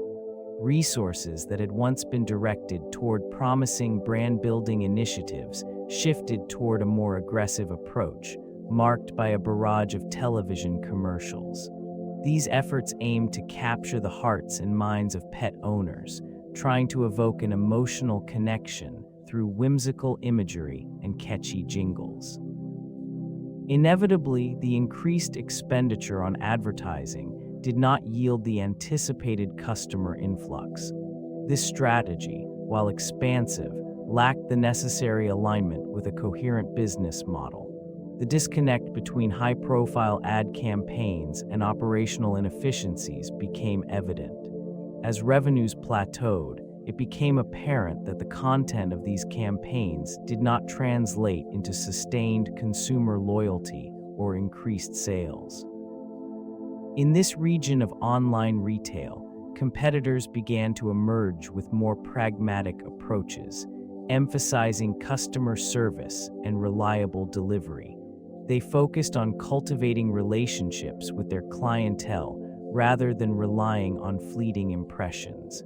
Resources that had once been directed toward promising brand-building initiatives shifted toward a more aggressive approach, marked by a barrage of television commercials. These efforts aimed to capture the hearts and minds of pet owners, trying to evoke an emotional connection through whimsical imagery and catchy jingles. Inevitably, the increased expenditure on advertising did not yield the anticipated customer influx. This strategy, while expansive, lacked the necessary alignment with a coherent business model. The disconnect between high-profile ad campaigns and operational inefficiencies became evident. As revenues plateaued, it became apparent that the content of these campaigns did not translate into sustained consumer loyalty or increased sales. In this region of online retail, competitors began to emerge with more pragmatic approaches, emphasizing customer service and reliable delivery. They focused on cultivating relationships with their clientele rather than relying on fleeting impressions.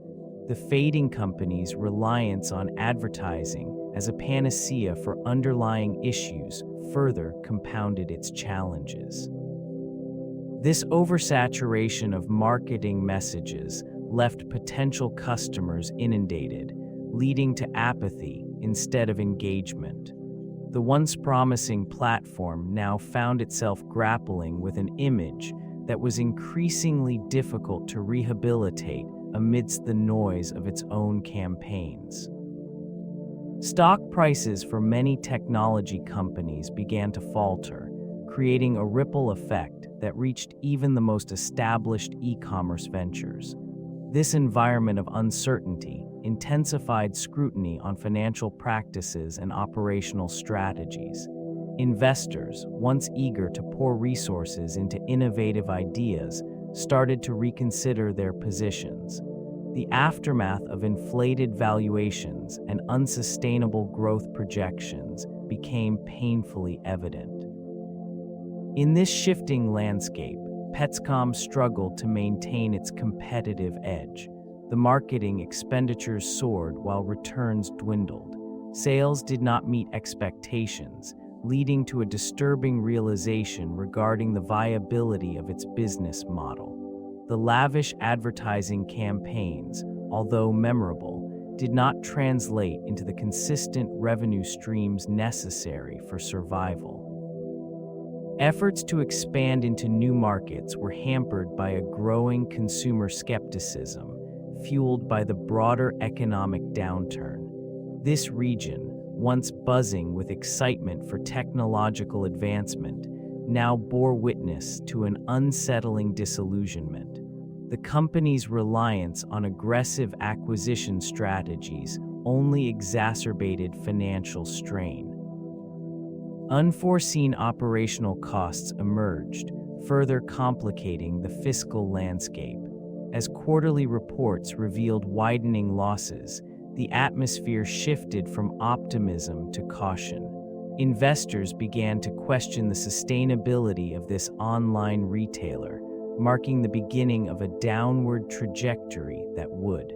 The fading company's reliance on advertising as a panacea for underlying issues further compounded its challenges. This oversaturation of marketing messages left potential customers inundated, leading to apathy instead of engagement. The once promising platform now found itself grappling with an image that was increasingly difficult to rehabilitate amidst the noise of its own campaigns. Stock prices for many technology companies began to falter, creating a ripple effect that reached even the most established e-commerce ventures. This environment of uncertainty intensified scrutiny on financial practices and operational strategies. Investors, once eager to pour resources into innovative ideas, started to reconsider their positions. The aftermath of inflated valuations and unsustainable growth projections became painfully evident. In this shifting landscape, Petscom struggled to maintain its competitive edge. The marketing expenditures soared while returns dwindled. Sales did not meet expectations, leading to a disturbing realization regarding the viability of its business model. The lavish advertising campaigns, although memorable, did not translate into the consistent revenue streams necessary for survival. Efforts to expand into new markets were hampered by a growing consumer skepticism, fueled by the broader economic downturn. This region, once buzzing with excitement for technological advancement, now bore witness to an unsettling disillusionment. The company's reliance on aggressive acquisition strategies only exacerbated financial strain. Unforeseen operational costs emerged, further complicating the fiscal landscape. As quarterly reports revealed widening losses, the atmosphere shifted from optimism to caution. Investors began to question the sustainability of this online retailer, marking the beginning of a downward trajectory that would.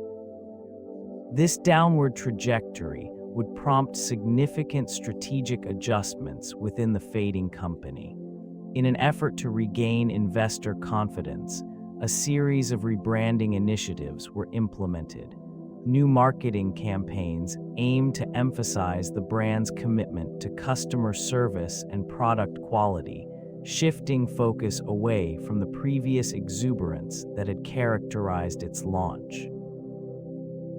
This downward trajectory would prompt significant strategic adjustments within the fading company. In an effort to regain investor confidence, a series of rebranding initiatives were implemented. New marketing campaigns aimed to emphasize the brand's commitment to customer service and product quality, shifting focus away from the previous exuberance that had characterized its launch.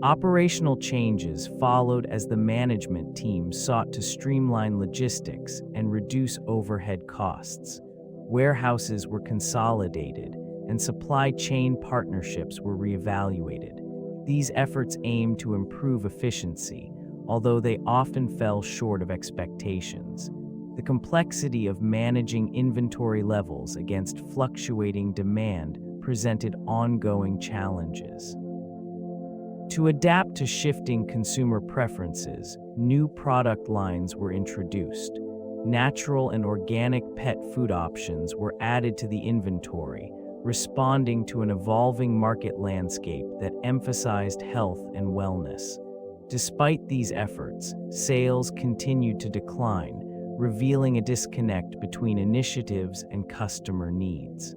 Operational changes followed as the management team sought to streamline logistics and reduce overhead costs. Warehouses were consolidated, and supply chain partnerships were reevaluated. These efforts aimed to improve efficiency, although they often fell short of expectations. The complexity of managing inventory levels against fluctuating demand presented ongoing challenges. To adapt to shifting consumer preferences, new product lines were introduced. Natural and organic pet food options were added to the inventory, responding to an evolving market landscape that emphasized health and wellness. Despite these efforts, sales continued to decline, revealing a disconnect between initiatives and customer needs.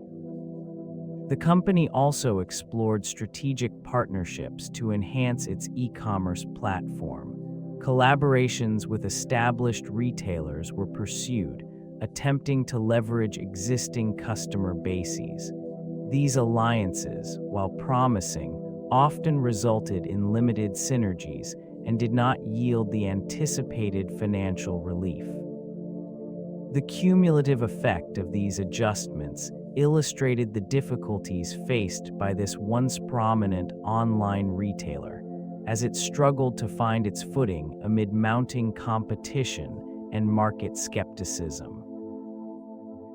The company also explored strategic partnerships to enhance its e-commerce platform. Collaborations with established retailers were pursued, attempting to leverage existing customer bases. These alliances, while promising, often resulted in limited synergies and did not yield the anticipated financial relief. The cumulative effect of these adjustments illustrated the difficulties faced by this once prominent online retailer, as it struggled to find its footing amid mounting competition and market skepticism.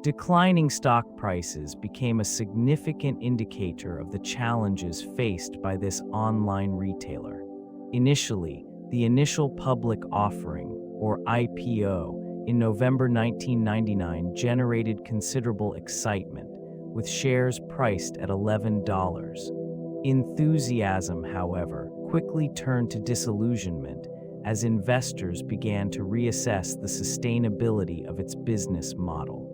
Declining stock prices became a significant indicator of the challenges faced by this online retailer. Initially, the initial public offering, or IPO, in November 1999 generated considerable excitement, with shares priced at $11. Enthusiasm, however, quickly turned to disillusionment as investors began to reassess the sustainability of its business model.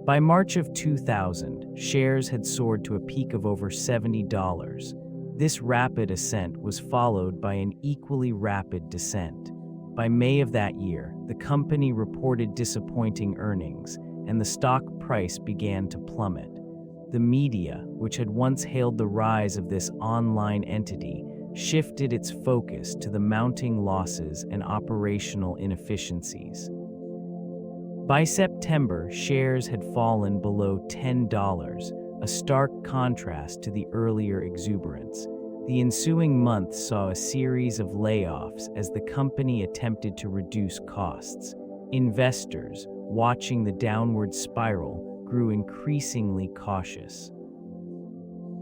By March of 2000, shares had soared to a peak of over $70. This rapid ascent was followed by an equally rapid descent. By May of that year, the company reported disappointing earnings, and the stock price began to plummet. The media, which had once hailed the rise of this online entity, shifted its focus to the mounting losses and operational inefficiencies. By September, shares had fallen below $10, a stark contrast to the earlier exuberance. The ensuing month saw a series of layoffs as the company attempted to reduce costs. Investors, watching the downward spiral, grew increasingly cautious.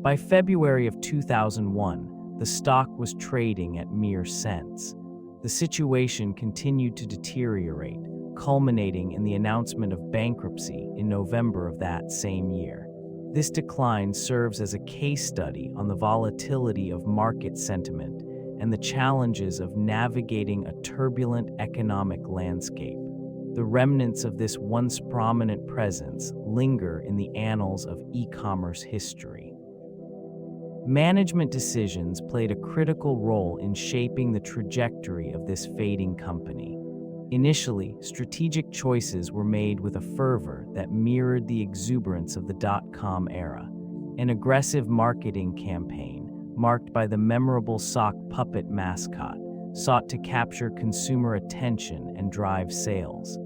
By February of 2001, the stock was trading at mere cents. The situation continued to deteriorate, culminating in the announcement of bankruptcy in November of that same year. This decline serves as a case study on the volatility of market sentiment and the challenges of navigating a turbulent economic landscape. The remnants of this once prominent presence linger in the annals of e-commerce history. Management decisions played a critical role in shaping the trajectory of this fading company. Initially, strategic choices were made with a fervor that mirrored the exuberance of the dot-com era. An aggressive marketing campaign, marked by the memorable sock puppet mascot, sought to capture consumer attention and drive sales.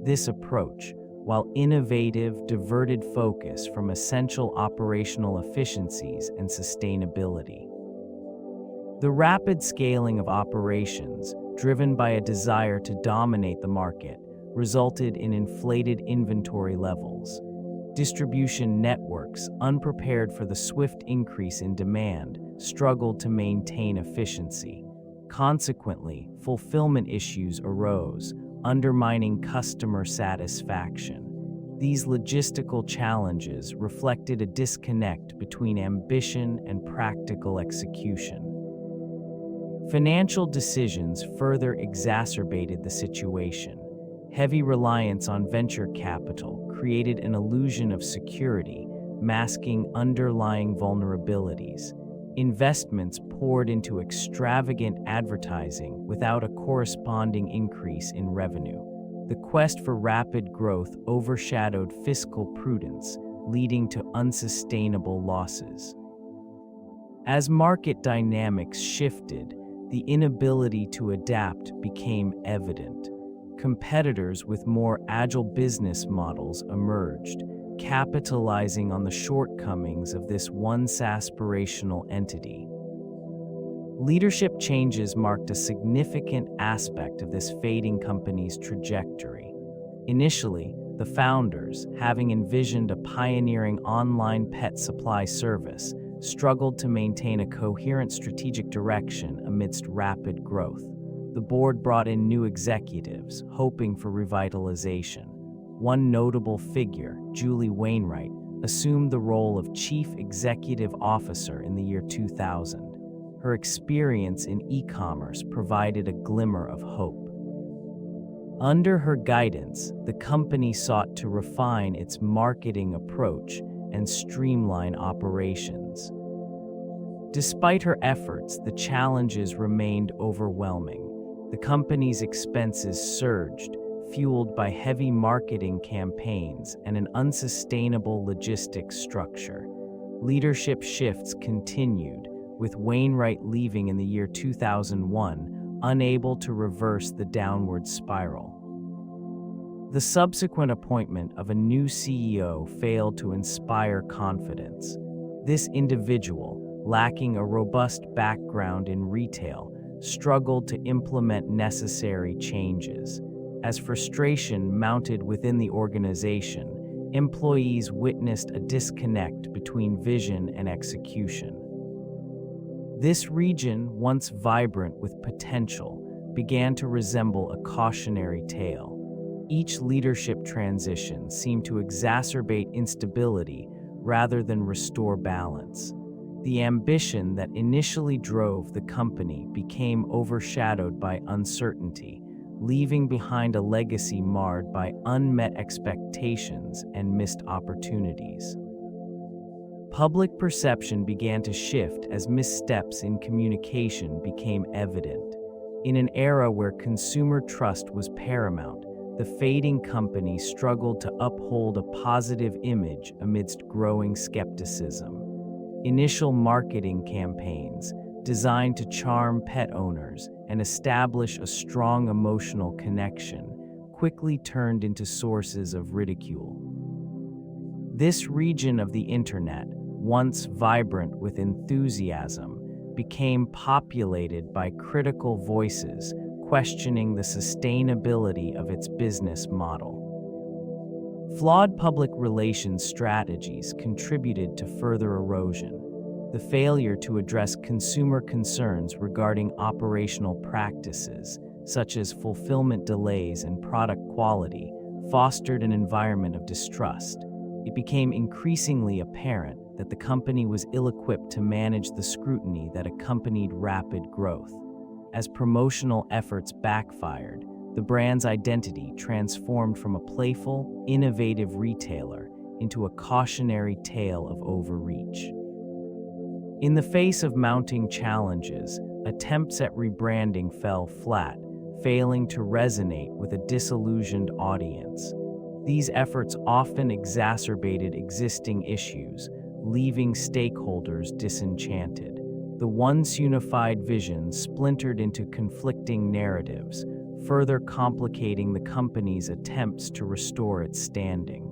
This approach, while innovative, diverted focus from essential operational efficiencies and sustainability. The rapid scaling of operations, driven by a desire to dominate the market, resulted in inflated inventory levels. Distribution networks, unprepared for the swift increase in demand, struggled to maintain efficiency. Consequently, fulfillment issues arose, undermining customer satisfaction. These logistical challenges reflected a disconnect between ambition and practical execution. Financial decisions further exacerbated the situation. Heavy reliance on venture capital created an illusion of security, masking underlying vulnerabilities. Investments poured into extravagant advertising without a corresponding increase in revenue. The quest for rapid growth overshadowed fiscal prudence, leading to unsustainable losses. As market dynamics shifted, the inability to adapt became evident. Competitors with more agile business models emerged, capitalizing on the shortcomings of this once aspirational entity. Leadership changes marked a significant aspect of this fading company's trajectory. Initially, the founders, having envisioned a pioneering online pet supply service, struggled to maintain a coherent strategic direction amidst rapid growth. The board brought in new executives, hoping for revitalization. One notable figure, Julie Wainwright, assumed the role of Chief Executive Officer in the year 2000. Her experience in e-commerce provided a glimmer of hope. Under her guidance, the company sought to refine its marketing approach and streamline operations. Despite her efforts, the challenges remained overwhelming. The company's expenses surged, fueled by heavy marketing campaigns and an unsustainable logistics structure. Leadership shifts continued, with Wainwright leaving in the year 2001, unable to reverse the downward spiral. The subsequent appointment of a new CEO failed to inspire confidence. This individual, lacking a robust background in retail, struggled to implement necessary changes. As frustration mounted within the organization, employees witnessed a disconnect between vision and execution. This region, once vibrant with potential, began to resemble a cautionary tale. Each leadership transition seemed to exacerbate instability rather than restore balance. The ambition that initially drove the company became overshadowed by uncertainty, leaving behind a legacy marred by unmet expectations and missed opportunities. Public perception began to shift as missteps in communication became evident. In an era where consumer trust was paramount, the fading company struggled to uphold a positive image amidst growing skepticism. Initial marketing campaigns, designed to charm pet owners and establish a strong emotional connection, quickly turned into sources of ridicule. This region of the internet, once vibrant with enthusiasm, became populated by critical voices questioning the sustainability of its business model. Flawed public relations strategies contributed to further erosion. The failure to address consumer concerns regarding operational practices, such as fulfillment delays and product quality, fostered an environment of distrust. It became increasingly apparent that the company was ill-equipped to manage the scrutiny that accompanied rapid growth. As promotional efforts backfired, the brand's identity transformed from a playful, innovative retailer into a cautionary tale of overreach. In the face of mounting challenges, attempts at rebranding fell flat, failing to resonate with a disillusioned audience. These efforts often exacerbated existing issues, leaving stakeholders disenchanted. The once unified vision splintered into conflicting narratives, further complicating the company's attempts to restore its standing.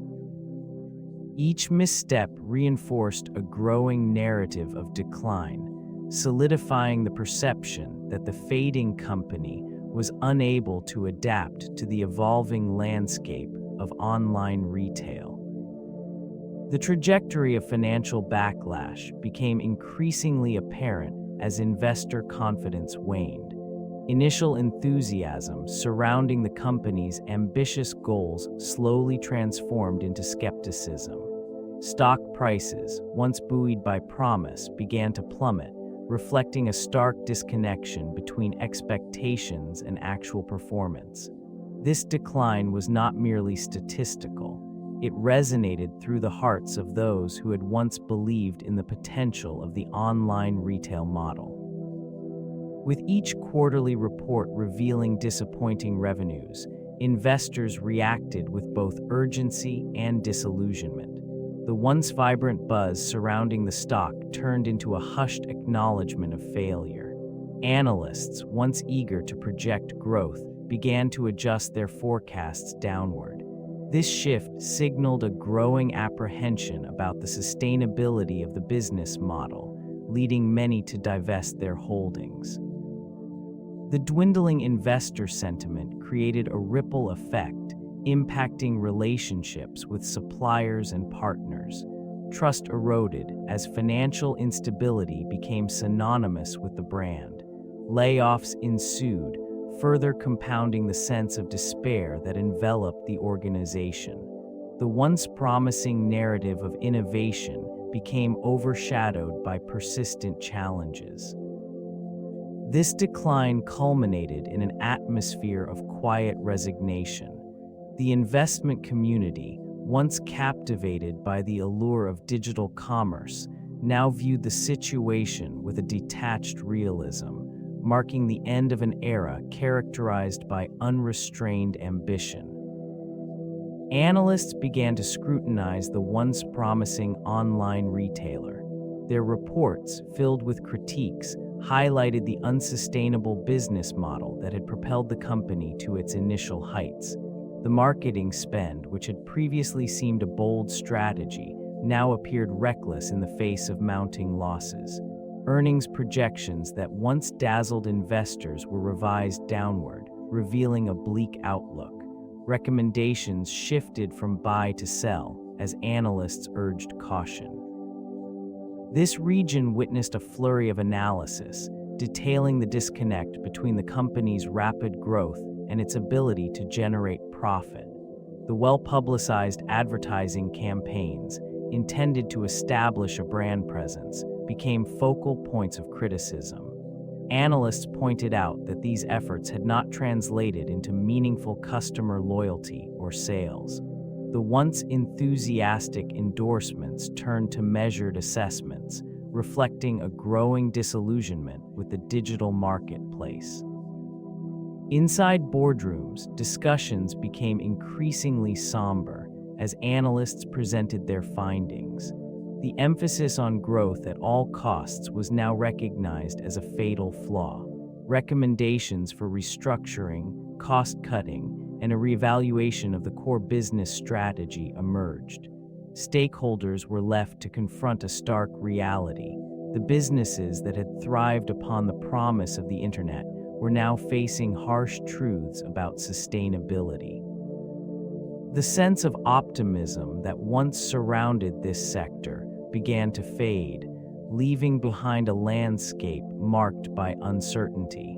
Each misstep reinforced a growing narrative of decline, solidifying the perception that the fading company was unable to adapt to the evolving landscape of online retail. The trajectory of financial backlash became increasingly apparent as investor confidence waned. Initial enthusiasm surrounding the company's ambitious goals slowly transformed into skepticism. Stock prices, once buoyed by promise, began to plummet, reflecting a stark disconnection between expectations and actual performance. This decline was not merely statistical. It resonated through the hearts of those who had once believed in the potential of the online retail model. With each quarterly report revealing disappointing revenues, investors reacted with both urgency and disillusionment. The once vibrant buzz surrounding the stock turned into a hushed acknowledgement of failure. Analysts, once eager to project growth, began to adjust their forecasts downward. This shift signaled a growing apprehension about the sustainability of the business model, leading many to divest their holdings. The dwindling investor sentiment created a ripple effect, impacting relationships with suppliers and partners. Trust eroded as financial instability became synonymous with the brand. Layoffs ensued, further compounding the sense of despair that enveloped the organization. The once promising narrative of innovation became overshadowed by persistent challenges. This decline culminated in an atmosphere of quiet resignation. The investment community, once captivated by the allure of digital commerce, now viewed the situation with a detached realism, marking the end of an era characterized by unrestrained ambition. Analysts began to scrutinize the once promising online retailer. Their reports, filled with critiques, highlighted the unsustainable business model that had propelled the company to its initial heights. The marketing spend, which had previously seemed a bold strategy, now appeared reckless in the face of mounting losses. Earnings projections that once dazzled investors were revised downward, revealing a bleak outlook. Recommendations shifted from buy to sell as analysts urged caution. This region witnessed a flurry of analysis, detailing the disconnect between the company's rapid growth and its ability to generate profit. The well-publicized advertising campaigns, intended to establish a brand presence, became focal points of criticism. Analysts pointed out that these efforts had not translated into meaningful customer loyalty or sales. The once enthusiastic endorsements turned to measured assessments, reflecting a growing disillusionment with the digital marketplace. Inside boardrooms, discussions became increasingly somber as analysts presented their findings. The emphasis on growth at all costs was now recognized as a fatal flaw. Recommendations for restructuring, cost-cutting, and a reevaluation of the core business strategy emerged. stakeholders were left to confront a stark reality. The businesses that had thrived upon the promise of the internet were now facing harsh truths about sustainability. The sense of optimism that once surrounded this sector began to fade, leaving behind a landscape marked by uncertainty.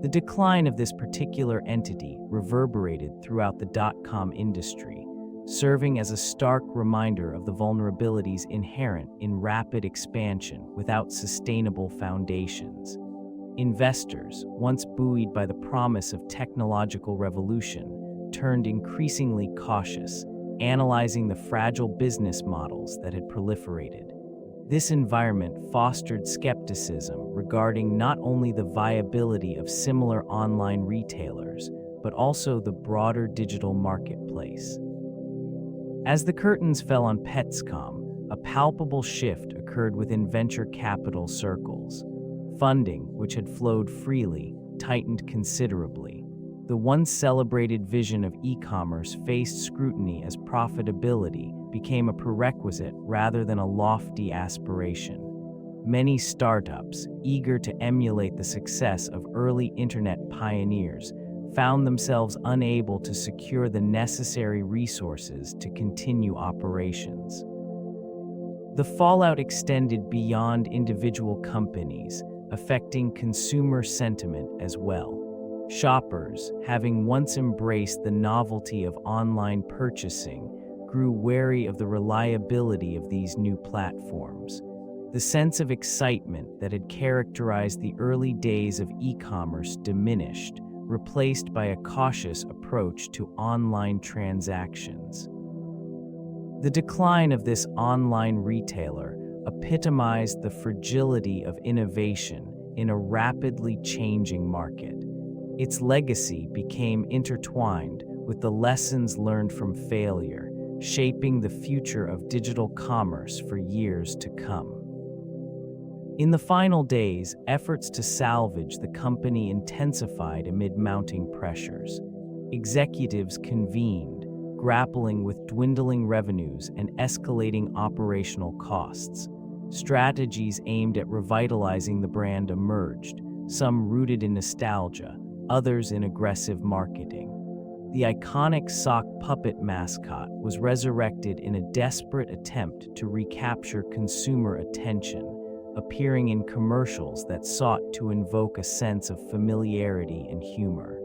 The decline of this particular entity reverberated throughout the dot-com industry, serving as a stark reminder of the vulnerabilities inherent in rapid expansion without sustainable foundations. Investors, once buoyed by the promise of technological revolution, turned increasingly cautious, analyzing the fragile business models that had proliferated. This environment fostered skepticism regarding not only the viability of similar online retailers, but also the broader digital marketplace. As the curtains fell on Petscom, a palpable shift occurred within venture capital circles. Funding, which had flowed freely, tightened considerably. The once celebrated vision of e-commerce faced scrutiny as profitability became a prerequisite rather than a lofty aspiration. Many startups, eager to emulate the success of early internet pioneers, found themselves unable to secure the necessary resources to continue operations. The fallout extended beyond individual companies, affecting consumer sentiment as well. Shoppers, having once embraced the novelty of online purchasing, grew wary of the reliability of these new platforms. The sense of excitement that had characterized the early days of e-commerce diminished, replaced by a cautious approach to online transactions. The decline of this online retailer epitomized the fragility of innovation in a rapidly changing market. Its legacy became intertwined with the lessons learned from failure, shaping the future of digital commerce for years to come. In the final days, efforts to salvage the company intensified amid mounting pressures. Executives convened, grappling with dwindling revenues and escalating operational costs. Strategies aimed at revitalizing the brand emerged, some rooted in nostalgia, others in aggressive marketing. The iconic sock puppet mascot was resurrected in a desperate attempt to recapture consumer attention, appearing in commercials that sought to invoke a sense of familiarity and humor.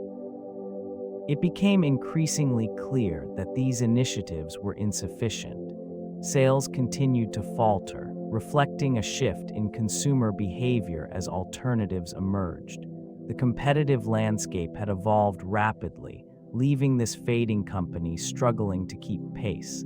It became increasingly clear that these initiatives were insufficient. Sales continued to falter, reflecting a shift in consumer behavior as alternatives emerged. The competitive landscape had evolved rapidly, leaving this fading company struggling to keep pace.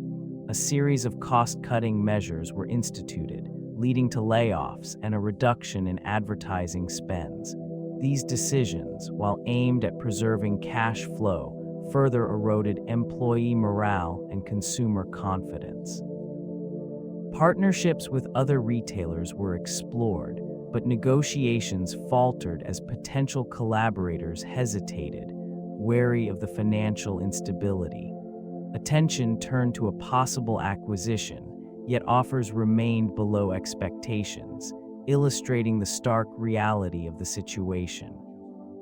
A series of cost-cutting measures were instituted, leading to layoffs and a reduction in advertising spends. These decisions, while aimed at preserving cash flow, further eroded employee morale and consumer confidence. Partnerships with other retailers were explored, but negotiations faltered as potential collaborators hesitated, wary of the financial instability. Attention turned to a possible acquisition, yet offers remained below expectations, illustrating the stark reality of the situation.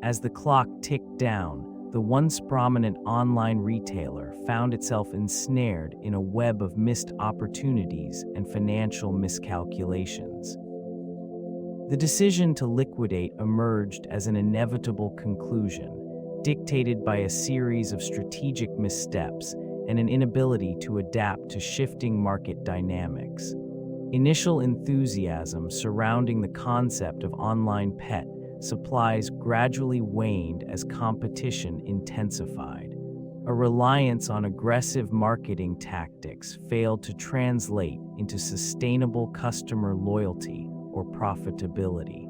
As the clock ticked down, the once prominent online retailer found itself ensnared in a web of missed opportunities and financial miscalculations. The decision to liquidate emerged as an inevitable conclusion, dictated by a series of strategic missteps and an inability to adapt to shifting market dynamics. Initial enthusiasm surrounding the concept of online pet supplies gradually waned as competition intensified. A reliance on aggressive marketing tactics failed to translate into sustainable customer loyalty or profitability.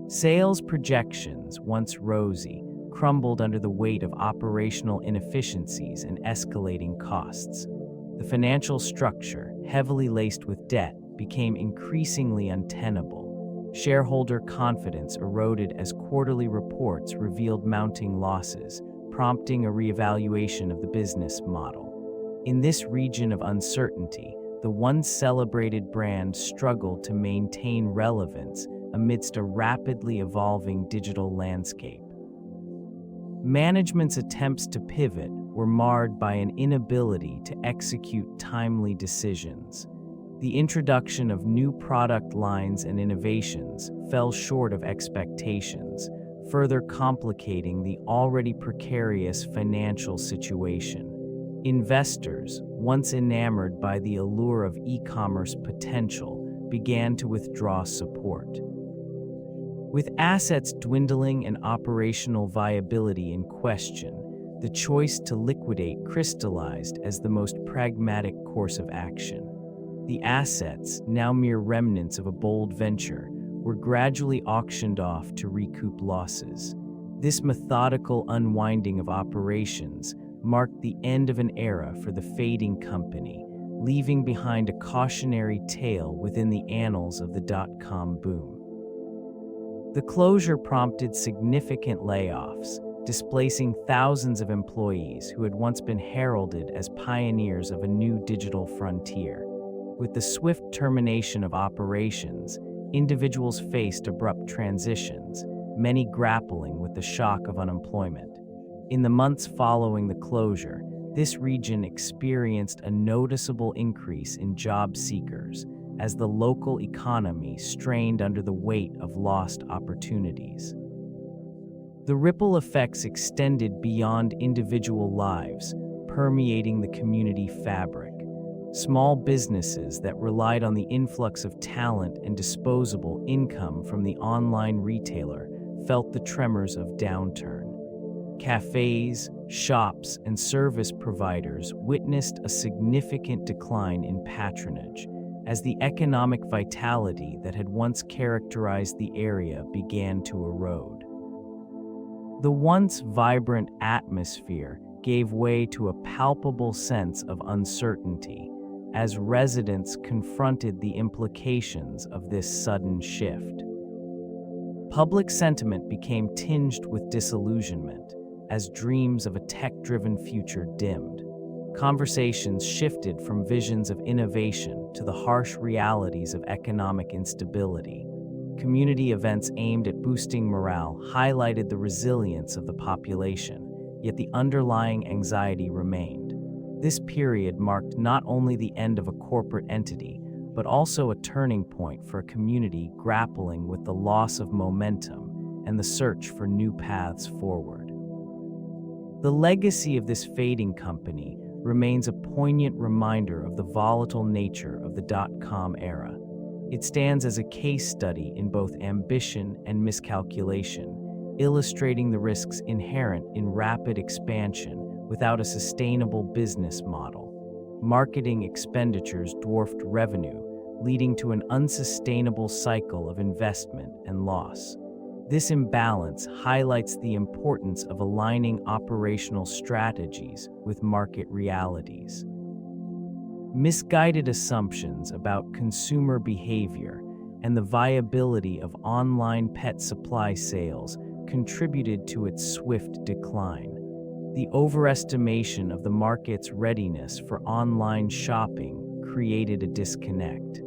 Sales projections, once rosy, crumbled under the weight of operational inefficiencies and escalating costs. The financial structure, heavily laced with debt, became increasingly untenable. Shareholder confidence eroded as quarterly reports revealed mounting losses, prompting a reevaluation of the business model. In this region of uncertainty, the once celebrated brand struggled to maintain relevance amidst a rapidly evolving digital landscape. Management's attempts to pivot were marred by an inability to execute timely decisions. The introduction of new product lines and innovations fell short of expectations, further complicating the already precarious financial situation. Investors, once enamored by the allure of e-commerce potential, began to withdraw support. With assets dwindling and operational viability in question, the choice to liquidate crystallized as the most pragmatic course of action. The assets, now mere remnants of a bold venture, were gradually auctioned off to recoup losses. This methodical unwinding of operations marked the end of an era for the fading company, leaving behind a cautionary tale within the annals of the dot-com boom. The closure prompted significant layoffs, displacing thousands of employees who had once been heralded as pioneers of a new digital frontier. With the swift termination of operations, individuals faced abrupt transitions, many grappling with the shock of unemployment. In the months following the closure, this region experienced a noticeable increase in job seekers as the local economy strained under the weight of lost opportunities. The ripple effects extended beyond individual lives, permeating the community fabric. Small businesses that relied on the influx of talent and disposable income from the online retailer felt the tremors of downturn. Cafes, shops, and service providers witnessed a significant decline in patronage as the economic vitality that had once characterized the area began to erode. The once vibrant atmosphere gave way to a palpable sense of uncertainty as residents confronted the implications of this sudden shift. Public sentiment became tinged with disillusionment as dreams of a tech-driven future dimmed. Conversations shifted from visions of innovation to the harsh realities of economic instability. Community events aimed at boosting morale highlighted the resilience of the population, yet the underlying anxiety remained. This period marked not only the end of a corporate entity, but also a turning point for a community grappling with the loss of momentum and the search for new paths forward. The legacy of this fading company remains a poignant reminder of the volatile nature of the dot-com era. It stands as a case study in both ambition and miscalculation, illustrating the risks inherent in rapid expansion without a sustainable business model. Marketing expenditures dwarfed revenue, leading to an unsustainable cycle of investment and loss. This imbalance highlights the importance of aligning operational strategies with market realities. Misguided assumptions about consumer behavior and the viability of online pet supply sales contributed to its swift decline. The overestimation of the market's readiness for online shopping created a disconnect.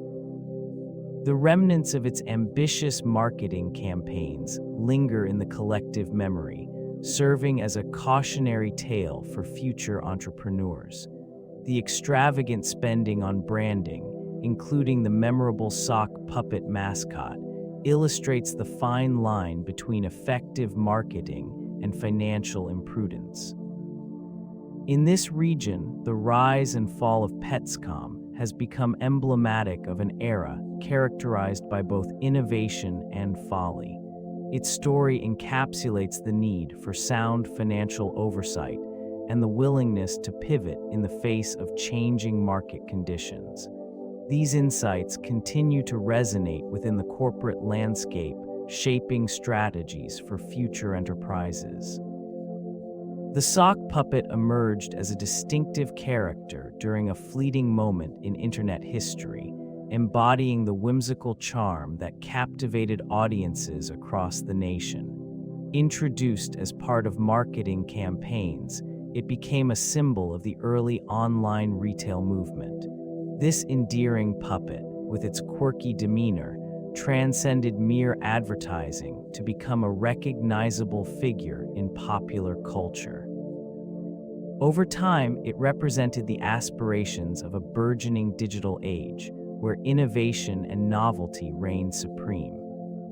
The remnants of its ambitious marketing campaigns linger in the collective memory, serving as a cautionary tale for future entrepreneurs. The extravagant spending on branding, including the memorable sock puppet mascot, illustrates the fine line between effective marketing and financial imprudence. In this region, the rise and fall of Petscom has become emblematic of an era characterized by both innovation and folly. Its story encapsulates the need for sound financial oversight and the willingness to pivot in the face of changing market conditions. These insights continue to resonate within the corporate landscape, shaping strategies for future enterprises. The sock puppet emerged as a distinctive character during a fleeting moment in internet history, embodying the whimsical charm that captivated audiences across the nation. Introduced as part of marketing campaigns, it became a symbol of the early online retail movement. This endearing puppet, with its quirky demeanor, transcended mere advertising to become a recognizable figure in popular culture. Over time, it represented the aspirations of a burgeoning digital age, where innovation and novelty reigned supreme.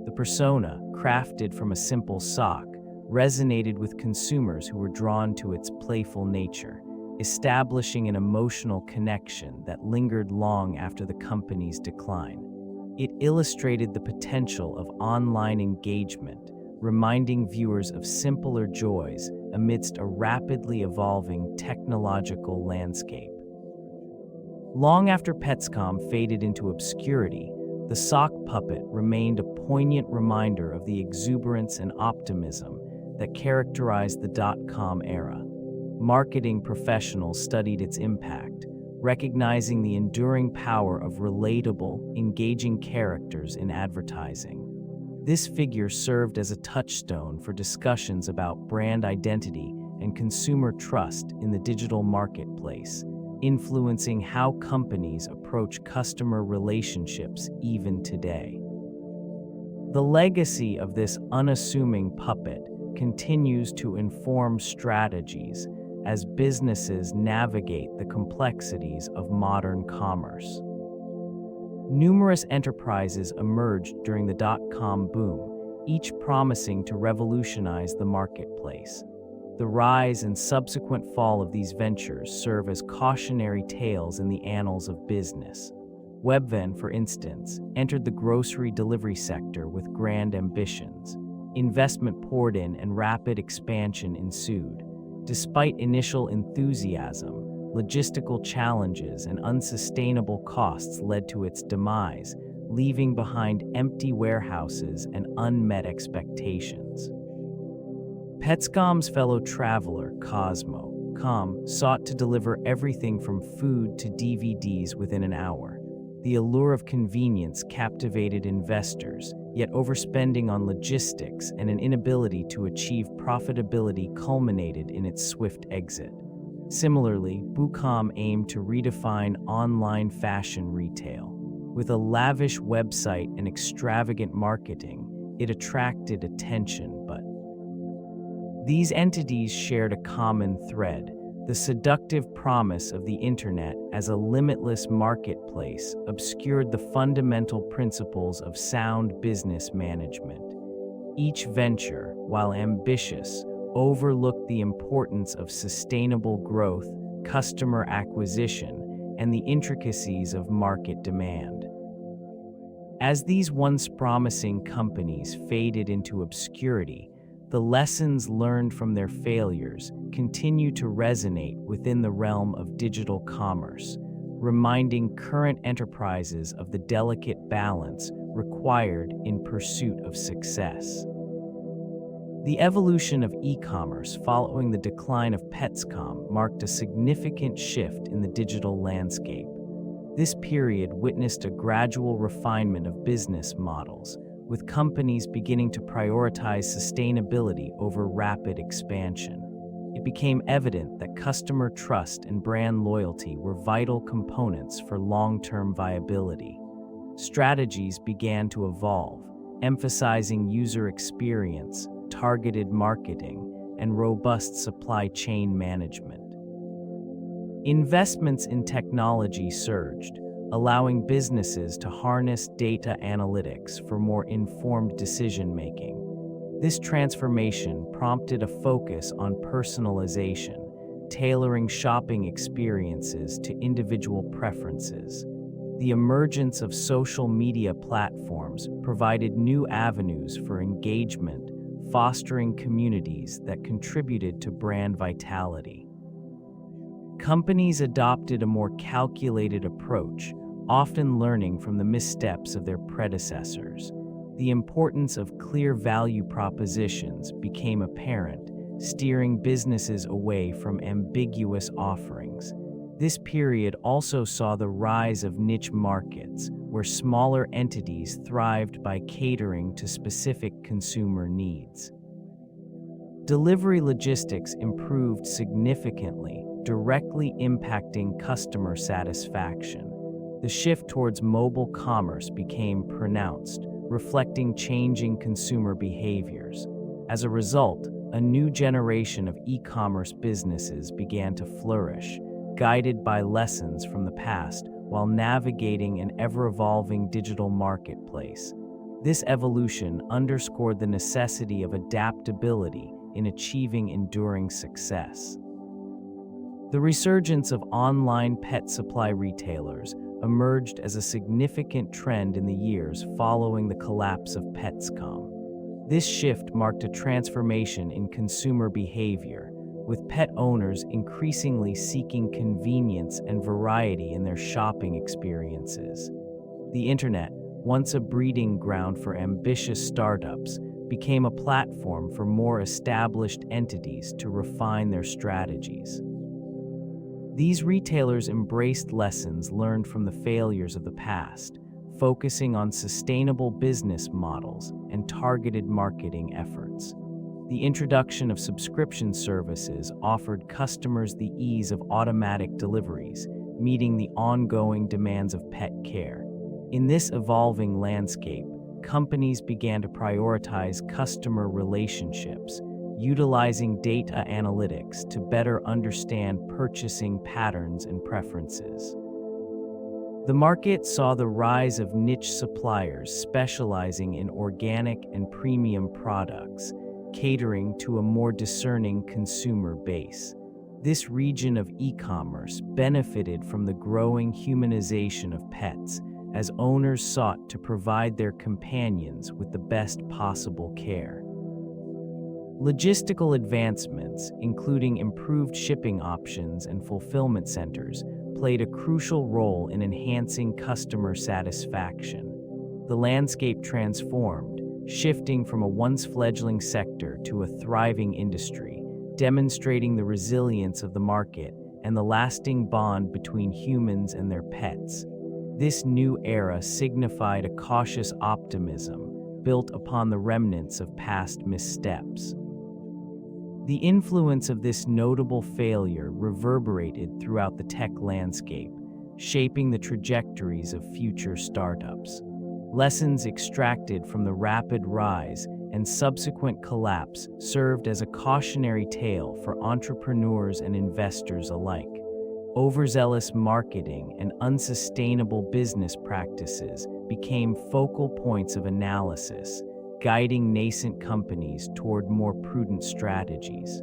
The persona, crafted from a simple sock, resonated with consumers who were drawn to its playful nature, establishing an emotional connection that lingered long after the company's decline. It illustrated the potential of online engagement, reminding viewers of simpler joys amidst a rapidly evolving technological landscape. Long after Petscom faded into obscurity, the sock puppet remained a poignant reminder of the exuberance and optimism that characterized the dot-com era. Marketing professionals studied its impact, recognizing the enduring power of relatable, engaging characters in advertising. This figure served as a touchstone for discussions about brand identity and consumer trust in the digital marketplace, influencing how companies approach customer relationships even today. The legacy of this unassuming puppet continues to inform strategies as businesses navigate the complexities of modern commerce. Numerous enterprises emerged during the dot-com boom, each promising to revolutionize the marketplace. The rise and subsequent fall of these ventures serve as cautionary tales in the annals of business. Webvan, for instance, entered the grocery delivery sector with grand ambitions. Investment poured in and rapid expansion ensued. Despite initial enthusiasm, logistical challenges and unsustainable costs led to its demise, leaving behind empty warehouses and unmet expectations. Petscom's fellow traveler, Cosmo.com, sought to deliver everything from food to DVDs within an hour. The allure of convenience captivated investors, yet overspending on logistics and an inability to achieve profitability culminated in its swift exit. Similarly, Bookom aimed to redefine online fashion retail. With a lavish website and extravagant marketing, it attracted attention, but these entities shared a common thread: the seductive promise of the internet as a limitless marketplace obscured the fundamental principles of sound business management. Each venture, while ambitious, overlooked the importance of sustainable growth, customer acquisition, and the intricacies of market demand. As these once promising companies faded into obscurity, the lessons learned from their failures continue to resonate within the realm of digital commerce, reminding current enterprises of the delicate balance required in pursuit of success. The evolution of e-commerce following the decline of Petscom marked a significant shift in the digital landscape. This period witnessed a gradual refinement of business models, with companies beginning to prioritize sustainability over rapid expansion. It became evident that customer trust and brand loyalty were vital components for long-term viability. Strategies began to evolve, emphasizing user experience, targeted marketing, and robust supply chain management. Investments in technology surged, allowing businesses to harness data analytics for more informed decision-making. This transformation prompted a focus on personalization, tailoring shopping experiences to individual preferences. The emergence of social media platforms provided new avenues for engagement, fostering communities that contributed to brand vitality. Companies adopted a more calculated approach, often learning from the missteps of their predecessors. The importance of clear value propositions became apparent, steering businesses away from ambiguous offerings. This period also saw the rise of niche markets, where smaller entities thrived by catering to specific consumer needs. Delivery logistics improved significantly, directly impacting customer satisfaction. The shift towards mobile commerce became pronounced, reflecting changing consumer behaviors. As a result, a new generation of e-commerce businesses began to flourish, guided by lessons from the past while navigating an ever-evolving digital marketplace. This evolution underscored the necessity of adaptability in achieving enduring success. The resurgence of online pet supply retailers emerged as a significant trend in the years following the collapse of Petscom. This shift marked a transformation in consumer behavior, with pet owners increasingly seeking convenience and variety in their shopping experiences. The internet, once a breeding ground for ambitious startups, became a platform for more established entities to refine their strategies. These retailers embraced lessons learned from the failures of the past, focusing on sustainable business models and targeted marketing efforts. The introduction of subscription services offered customers the ease of automatic deliveries, meeting the ongoing demands of pet care. In this evolving landscape, companies began to prioritize customer relationships, utilizing data analytics to better understand purchasing patterns and preferences. The market saw the rise of niche suppliers specializing in organic and premium products, catering to a more discerning consumer base. This region of e-commerce benefited from the growing humanization of pets, as owners sought to provide their companions with the best possible care. Logistical advancements, including improved shipping options and fulfillment centers, played a crucial role in enhancing customer satisfaction. The landscape transformed, shifting from a once fledgling sector to a thriving industry, demonstrating the resilience of the market and the lasting bond between humans and their pets. This new era signified a cautious optimism built upon the remnants of past missteps. The influence of this notable failure reverberated throughout the tech landscape, shaping the trajectories of future startups. Lessons extracted from the rapid rise and subsequent collapse served as a cautionary tale for entrepreneurs and investors alike. Overzealous marketing and unsustainable business practices became focal points of analysis, guiding nascent companies toward more prudent strategies.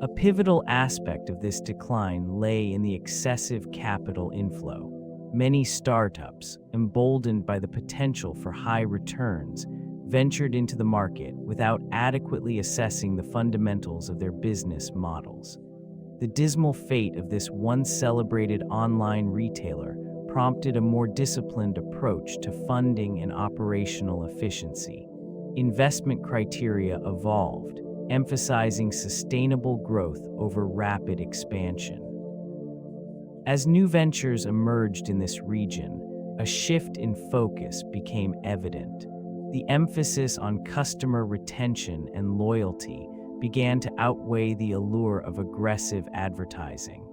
A pivotal aspect of this decline lay in the excessive capital inflow. Many startups, emboldened by the potential for high returns, ventured into the market without adequately assessing the fundamentals of their business models. The dismal fate of this once celebrated online retailer prompted a more disciplined approach to funding and operational efficiency. Investment criteria evolved, emphasizing sustainable growth over rapid expansion. As new ventures emerged in this region, a shift in focus became evident. The emphasis on customer retention and loyalty began to outweigh the allure of aggressive advertising.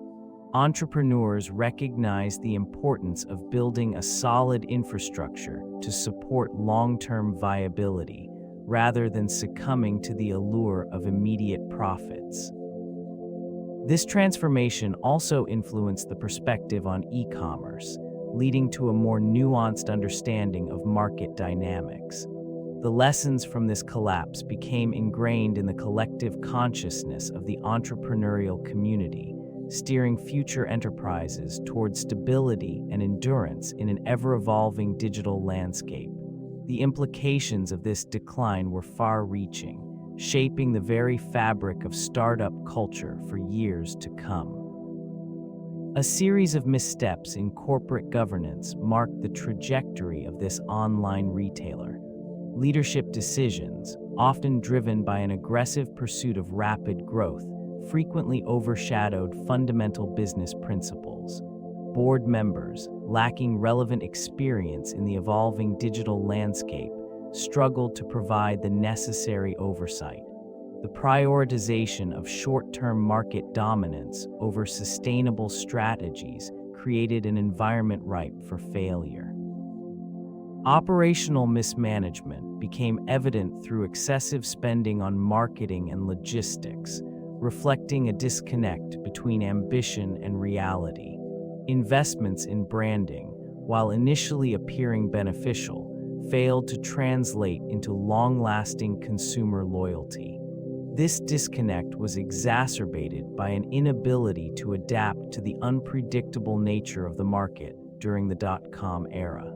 Entrepreneurs recognized the importance of building a solid infrastructure to support long-term viability, rather than succumbing to the allure of immediate profits. This transformation also influenced the perspective on e-commerce, leading to a more nuanced understanding of market dynamics. The lessons from this collapse became ingrained in the collective consciousness of the entrepreneurial community, steering future enterprises towards stability and endurance in an ever-evolving digital landscape. The implications of this decline were far-reaching, shaping the very fabric of startup culture for years to come. A series of missteps in corporate governance marked the trajectory of this online retailer. Leadership decisions, often driven by an aggressive pursuit of rapid growth, frequently overshadowed fundamental business principles. Board members, lacking relevant experience in the evolving digital landscape, struggled to provide the necessary oversight. the prioritization of short-term market dominance over sustainable strategies created an environment ripe for failure. Operational mismanagement became evident through excessive spending on marketing and logistics, reflecting a disconnect between ambition and reality. Investments in branding, while initially appearing beneficial, failed to translate into long-lasting consumer loyalty. This disconnect was exacerbated by an inability to adapt to the unpredictable nature of the market during the dot-com era.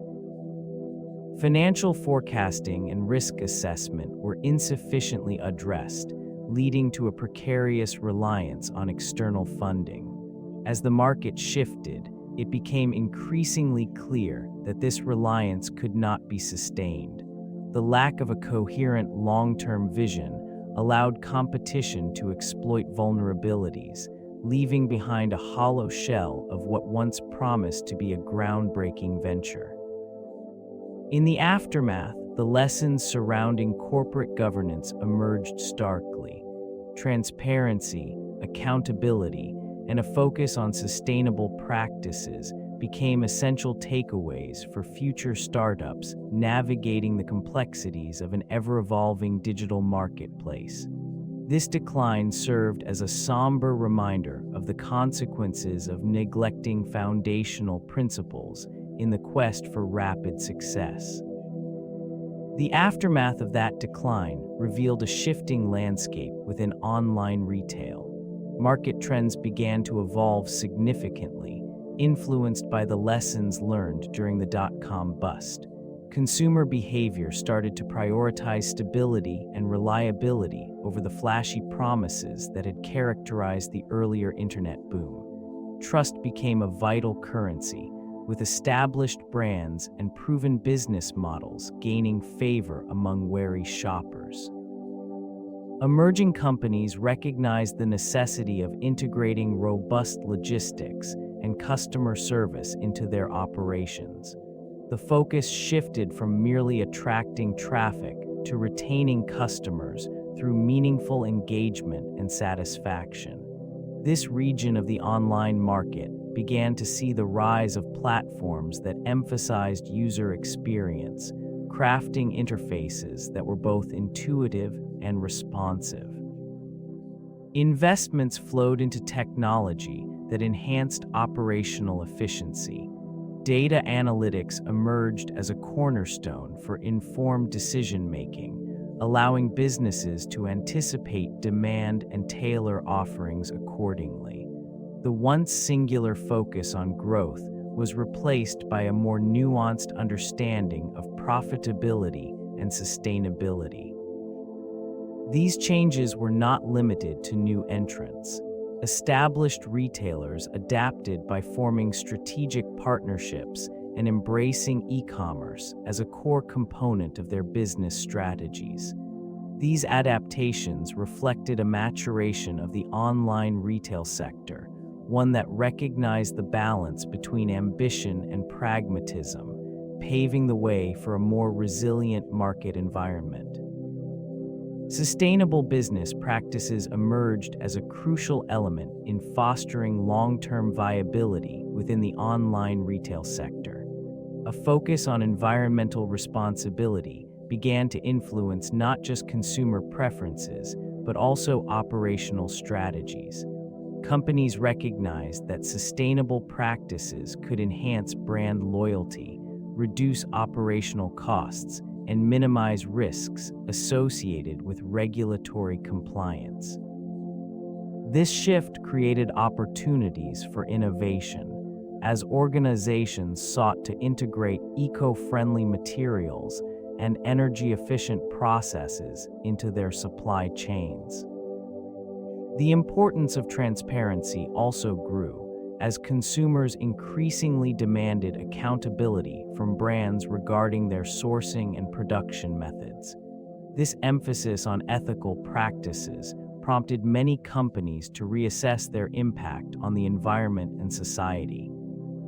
Financial forecasting and risk assessment were insufficiently addressed, leading to a precarious reliance on external funding. As the market shifted, it became increasingly clear that this reliance could not be sustained. The lack of a coherent long-term vision allowed competition to exploit vulnerabilities, leaving behind a hollow shell of what once promised to be a groundbreaking venture. In the aftermath, the lessons surrounding corporate governance emerged starkly. Transparency, accountability, and a focus on sustainable practices became essential takeaways for future startups navigating the complexities of an ever-evolving digital marketplace. This decline served as a somber reminder of the consequences of neglecting foundational principles in the quest for rapid success. The aftermath of that decline revealed a shifting landscape within online retail. Market trends began to evolve significantly, influenced by the lessons learned during the dot-com bust. Consumer behavior started to prioritize stability and reliability over the flashy promises that had characterized the earlier internet boom. Trust became a vital currency, with established brands and proven business models gaining favor among wary shoppers. Emerging companies recognized the necessity of integrating robust logistics and customer service into their operations. The focus shifted from merely attracting traffic to retaining customers through meaningful engagement and satisfaction. This region of the online market began to see the rise of platforms that emphasized user experience, crafting interfaces that were both intuitive and responsive. Investments flowed into technology that enhanced operational efficiency. Data analytics emerged as a cornerstone for informed decision-making, allowing businesses to anticipate demand and tailor offerings accordingly. The once singular focus on growth was replaced by a more nuanced understanding of profitability and sustainability. These changes were not limited to new entrants. Established retailers adapted by forming strategic partnerships and embracing e-commerce as a core component of their business strategies. These adaptations reflected a maturation of the online retail sector, one that recognized the balance between ambition and pragmatism, paving the way for a more resilient market environment. Sustainable business practices emerged as a crucial element in fostering long-term viability within the online retail sector. A focus on environmental responsibility began to influence not just consumer preferences, but also operational strategies. Companies recognized that sustainable practices could enhance brand loyalty, reduce operational costs, and minimize risks associated with regulatory compliance. This shift created opportunities for innovation, as organizations sought to integrate eco-friendly materials and energy-efficient processes into their supply chains. The importance of transparency also grew, as consumers increasingly demanded accountability from brands regarding their sourcing and production methods. This emphasis on ethical practices prompted many companies to reassess their impact on the environment and society.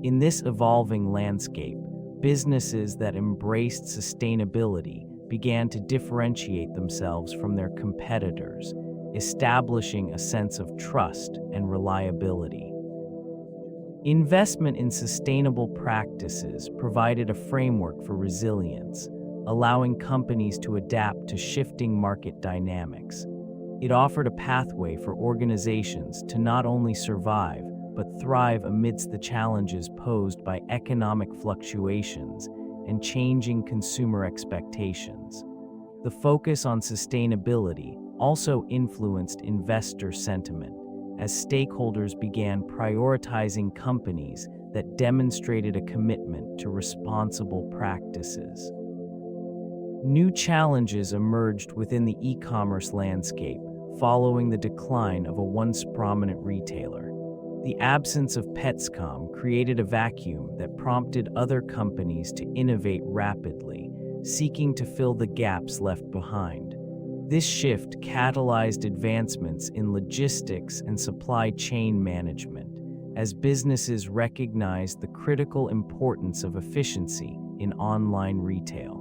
In this evolving landscape, businesses that embraced sustainability began to differentiate themselves from their competitors, establishing a sense of trust and reliability. Investment in sustainable practices provided a framework for resilience, allowing companies to adapt to shifting market dynamics. It offered a pathway for organizations to not only survive, but thrive amidst the challenges posed by economic fluctuations and changing consumer expectations. The focus on sustainability also influenced investor sentiment, as stakeholders began prioritizing companies that demonstrated a commitment to responsible practices. New challenges emerged within the e-commerce landscape following the decline of a once prominent retailer. The absence of Petscom created a vacuum that prompted other companies to innovate rapidly, seeking to fill the gaps left behind. This shift catalyzed advancements in logistics and supply chain management, as businesses recognized the critical importance of efficiency in online retail.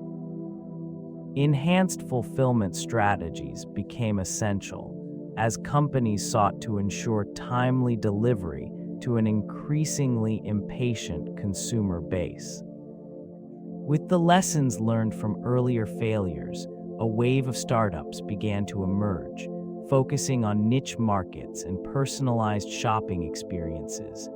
Enhanced fulfillment strategies became essential, as companies sought to ensure timely delivery to an increasingly impatient consumer base. With the lessons learned from earlier failures, a wave of startups began to emerge, focusing on niche markets and personalized shopping experiences.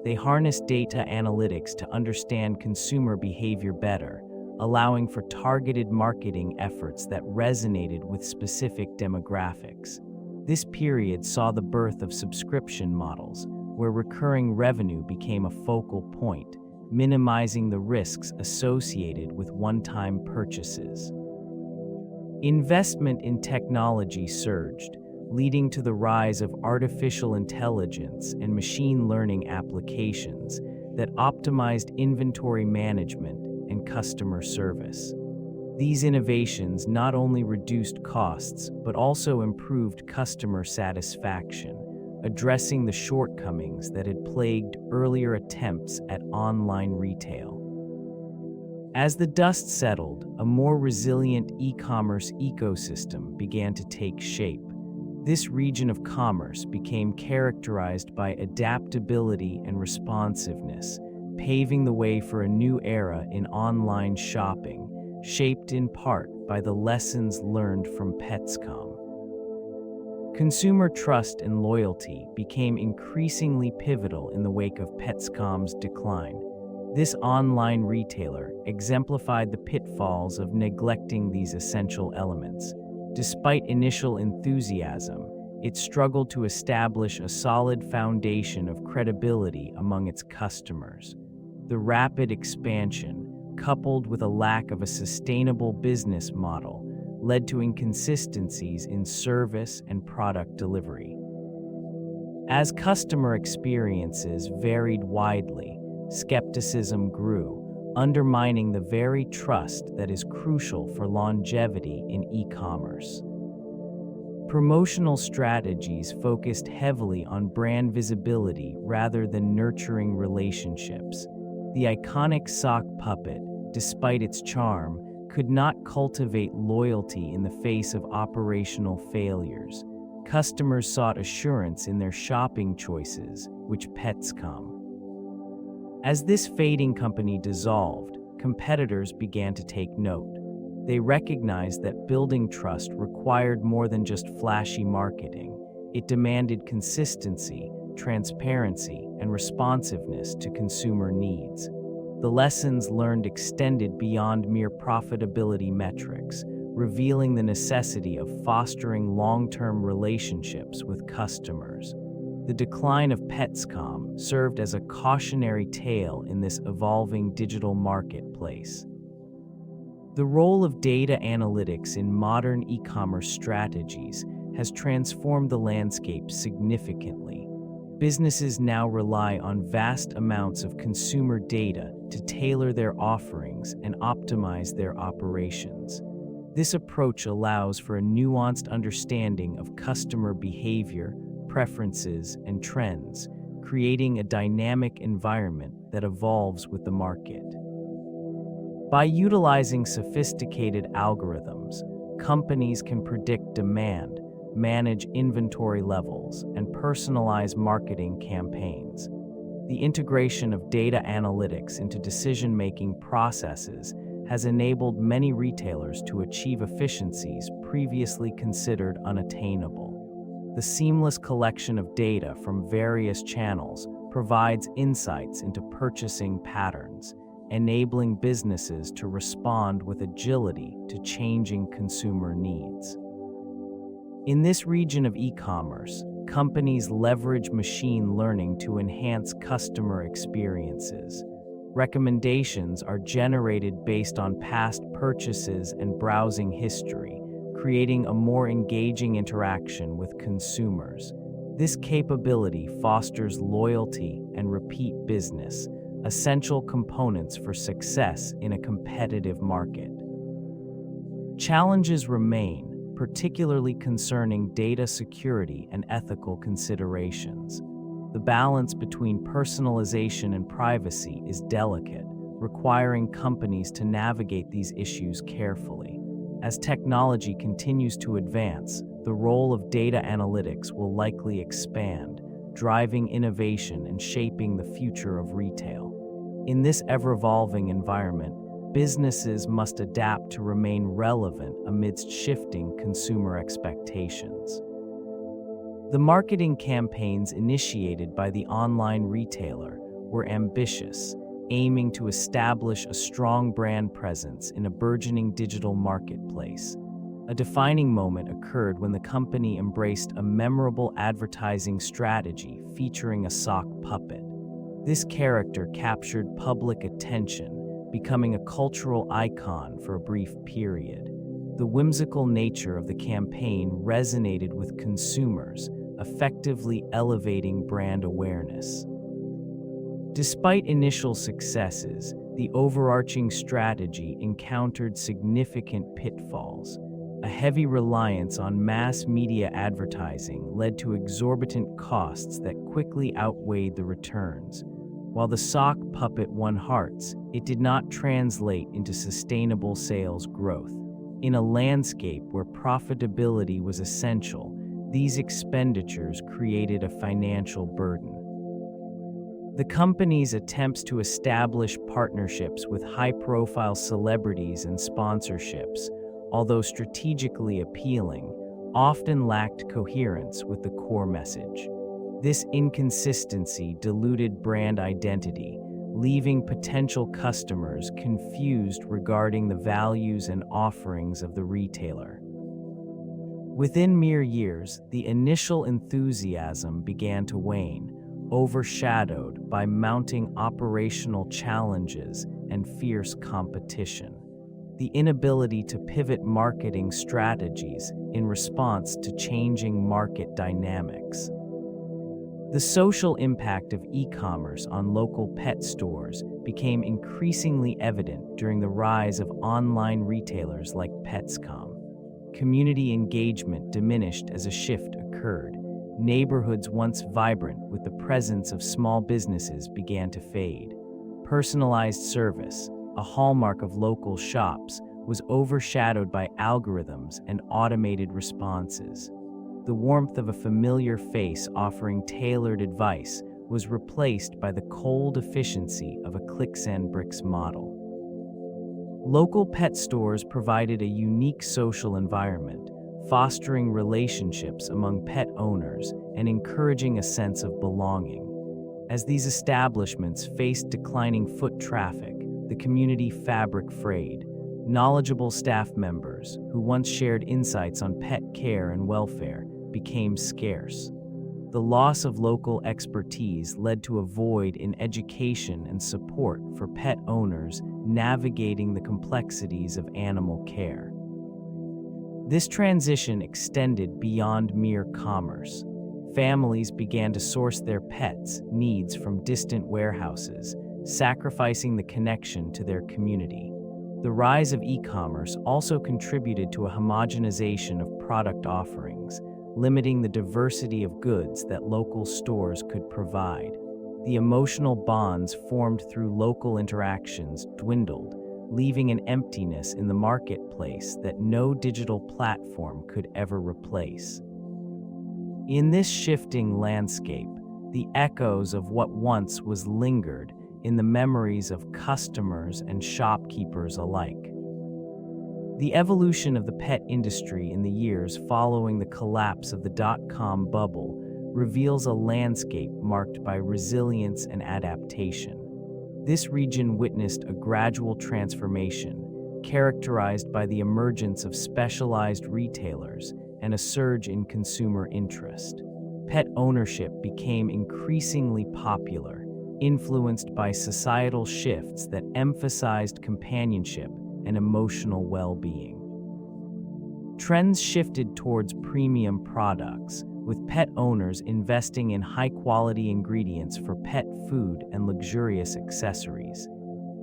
They harnessed data analytics to understand consumer behavior better, allowing for targeted marketing efforts that resonated with specific demographics. This period saw the birth of subscription models, where recurring revenue became a focal point, minimizing the risks associated with one-time purchases. Investment in technology surged, leading to the rise of artificial intelligence and machine learning applications that optimized inventory management and customer service. These innovations not only reduced costs, but also improved customer satisfaction, addressing the shortcomings that had plagued earlier attempts at online retail. As the dust settled, a more resilient e-commerce ecosystem began to take shape. This region of commerce became characterized by adaptability and responsiveness, paving the way for a new era in online shopping, shaped in part by the lessons learned from Petscom. Consumer trust and loyalty became increasingly pivotal in the wake of Petscom's decline. This online retailer exemplified the pitfalls of neglecting these essential elements. Despite initial enthusiasm, it struggled to establish a solid foundation of credibility among its customers. The rapid expansion, coupled with a lack of a sustainable business model, led to inconsistencies in service and product delivery. As customer experiences varied widely, skepticism grew, undermining the very trust that is crucial for longevity in e-commerce. Promotional strategies focused heavily on brand visibility rather than nurturing relationships. The iconic sock puppet, despite its charm, could not cultivate loyalty in the face of operational failures. Customers sought assurance in their shopping choices, which Petscom. As this fading company dissolved, competitors began to take note. They recognized that building trust required more than just flashy marketing. It demanded consistency, transparency, and responsiveness to consumer needs. The lessons learned extended beyond mere profitability metrics, revealing the necessity of fostering long-term relationships with customers. The decline of Petscom served as a cautionary tale in this evolving digital marketplace. The role of data analytics in modern e-commerce strategies has transformed the landscape significantly. Businesses now rely on vast amounts of consumer data to tailor their offerings and optimize their operations. This approach allows for a nuanced understanding of customer behavior, preferences, and trends, creating a dynamic environment that evolves with the market. By utilizing sophisticated algorithms, companies can predict demand, manage inventory levels, and personalize marketing campaigns. The integration of data analytics into decision-making processes has enabled many retailers to achieve efficiencies previously considered unattainable. The seamless collection of data from various channels provides insights into purchasing patterns, enabling businesses to respond with agility to changing consumer needs. In this region of e-commerce, companies leverage machine learning to enhance customer experiences. Recommendations are generated based on past purchases and browsing history, creating a more engaging interaction with consumers. This capability fosters loyalty and repeat business, essential components for success in a competitive market. Challenges remain, particularly concerning data security and ethical considerations. The balance between personalization and privacy is delicate, requiring companies to navigate these issues carefully. As technology continues to advance, the role of data analytics will likely expand, driving innovation and shaping the future of retail. In this ever-evolving environment, businesses must adapt to remain relevant amidst shifting consumer expectations. The marketing campaigns initiated by the online retailer were ambitious, aiming to establish a strong brand presence in a burgeoning digital marketplace. A defining moment occurred when the company embraced a memorable advertising strategy featuring a sock puppet. This character captured public attention, becoming a cultural icon for a brief period. The whimsical nature of the campaign resonated with consumers, effectively elevating brand awareness. Despite initial successes, the overarching strategy encountered significant pitfalls. A heavy reliance on mass media advertising led to exorbitant costs that quickly outweighed the returns. While the sock puppet won hearts, it did not translate into sustainable sales growth. In a landscape where profitability was essential, these expenditures created a financial burden. The company's attempts to establish partnerships with high-profile celebrities and sponsorships, although strategically appealing, often lacked coherence with the core message. This inconsistency diluted brand identity, leaving potential customers confused regarding the values and offerings of the retailer. Within mere years, the initial enthusiasm began to wane, overshadowed by mounting operational challenges and fierce competition. The inability to pivot marketing strategies in response to changing market dynamics. The social impact of e-commerce on local pet stores became increasingly evident during the rise of online retailers like Petscom. Community engagement diminished as a shift occurred. Neighborhoods once vibrant with the presence of small businesses began to fade. Personalized service, a hallmark of local shops, was overshadowed by algorithms and automated responses. The warmth of a familiar face offering tailored advice was replaced by the cold efficiency of a clicks-and-bricks model. Local pet stores provided a unique social environment, fostering relationships among pet owners and encouraging a sense of belonging. As these establishments faced declining foot traffic, the community fabric frayed. Knowledgeable staff members, who once shared insights on pet care and welfare, became scarce. The loss of local expertise led to a void in education and support for pet owners navigating the complexities of animal care. This transition extended beyond mere commerce. Families began to source their pets' needs from distant warehouses, sacrificing the connection to their community. The rise of e-commerce also contributed to a homogenization of product offerings, limiting the diversity of goods that local stores could provide. The emotional bonds formed through local interactions dwindled, leaving an emptiness in the marketplace that no digital platform could ever replace. In this shifting landscape, the echoes of what once was lingered in the memories of customers and shopkeepers alike. The evolution of the pet industry in the years following the collapse of the dot-com bubble reveals a landscape marked by resilience and adaptation. This region witnessed a gradual transformation, characterized by the emergence of specialized retailers and a surge in consumer interest. Pet ownership became increasingly popular, influenced by societal shifts that emphasized companionship and emotional well-being. Trends shifted towards premium products, with pet owners investing in high-quality ingredients for pet food and luxurious accessories.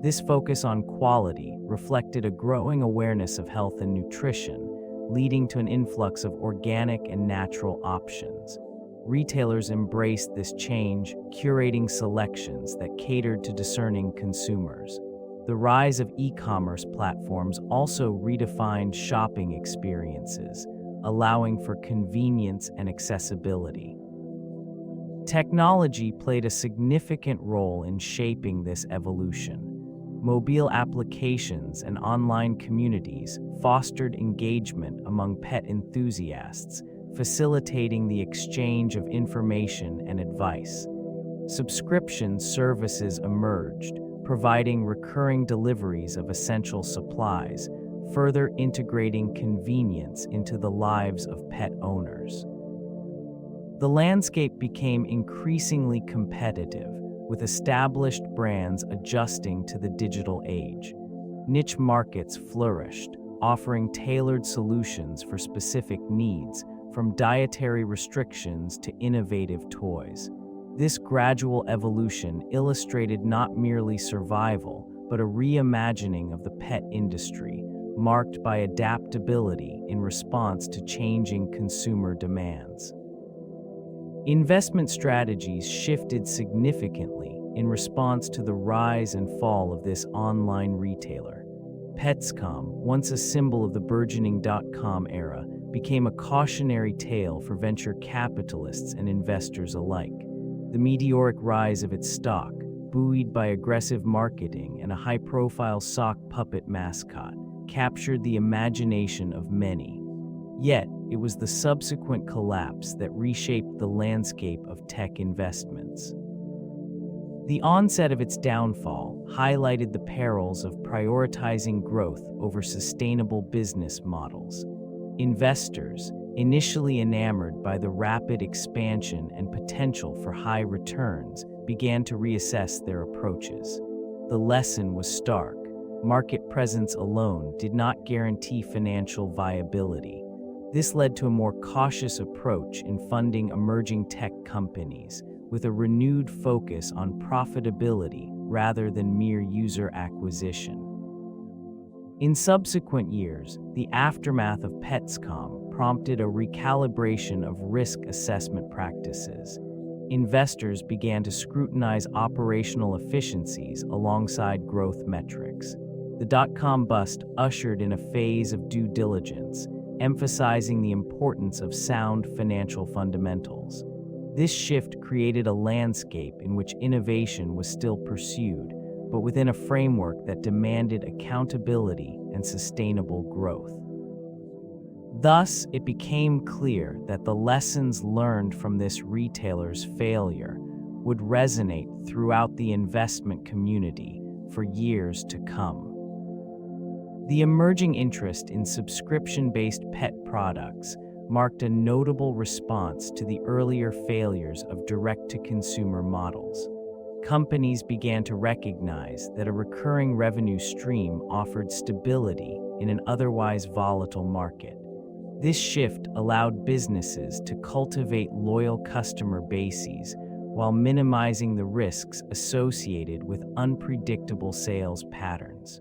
This focus on quality reflected a growing awareness of health and nutrition, leading to an influx of organic and natural options. Retailers embraced this change, curating selections that catered to discerning consumers. The rise of e-commerce platforms also redefined shopping experiences, allowing for convenience and accessibility. Technology played a significant role in shaping this evolution. Mobile applications and online communities fostered engagement among pet enthusiasts, facilitating the exchange of information and advice. Subscription services emerged, providing recurring deliveries of essential supplies, further integrating convenience into the lives of pet owners. The landscape became increasingly competitive, with established brands adjusting to the digital age. Niche markets flourished, offering tailored solutions for specific needs, from dietary restrictions to innovative toys. This gradual evolution illustrated not merely survival, but a reimagining of the pet industry, marked by adaptability in response to changing consumer demands. Investment strategies shifted significantly in response to the rise and fall of this online retailer. Petscom, once a symbol of the burgeoning dot-com era, became a cautionary tale for venture capitalists and investors alike. The meteoric rise of its stock, buoyed by aggressive marketing and a high-profile sock puppet mascot, captured the imagination of many. Yet, it was the subsequent collapse that reshaped the landscape of tech investments. The onset of its downfall highlighted the perils of prioritizing growth over sustainable business models. Investors, initially enamored by the rapid expansion and potential for high returns, began to reassess their approaches. The lesson was stark. Market presence alone did not guarantee financial viability. This led to a more cautious approach in funding emerging tech companies, with a renewed focus on profitability rather than mere user acquisition. In subsequent years, the aftermath of Petscom prompted a recalibration of risk assessment practices. Investors began to scrutinize operational efficiencies alongside growth metrics. The dot-com bust ushered in a phase of due diligence, emphasizing the importance of sound financial fundamentals. This shift created a landscape in which innovation was still pursued, but within a framework that demanded accountability and sustainable growth. Thus, it became clear that the lessons learned from this retailer's failure would resonate throughout the investment community for years to come. The emerging interest in subscription-based pet products marked a notable response to the earlier failures of direct-to-consumer models. Companies began to recognize that a recurring revenue stream offered stability in an otherwise volatile market. This shift allowed businesses to cultivate loyal customer bases while minimizing the risks associated with unpredictable sales patterns.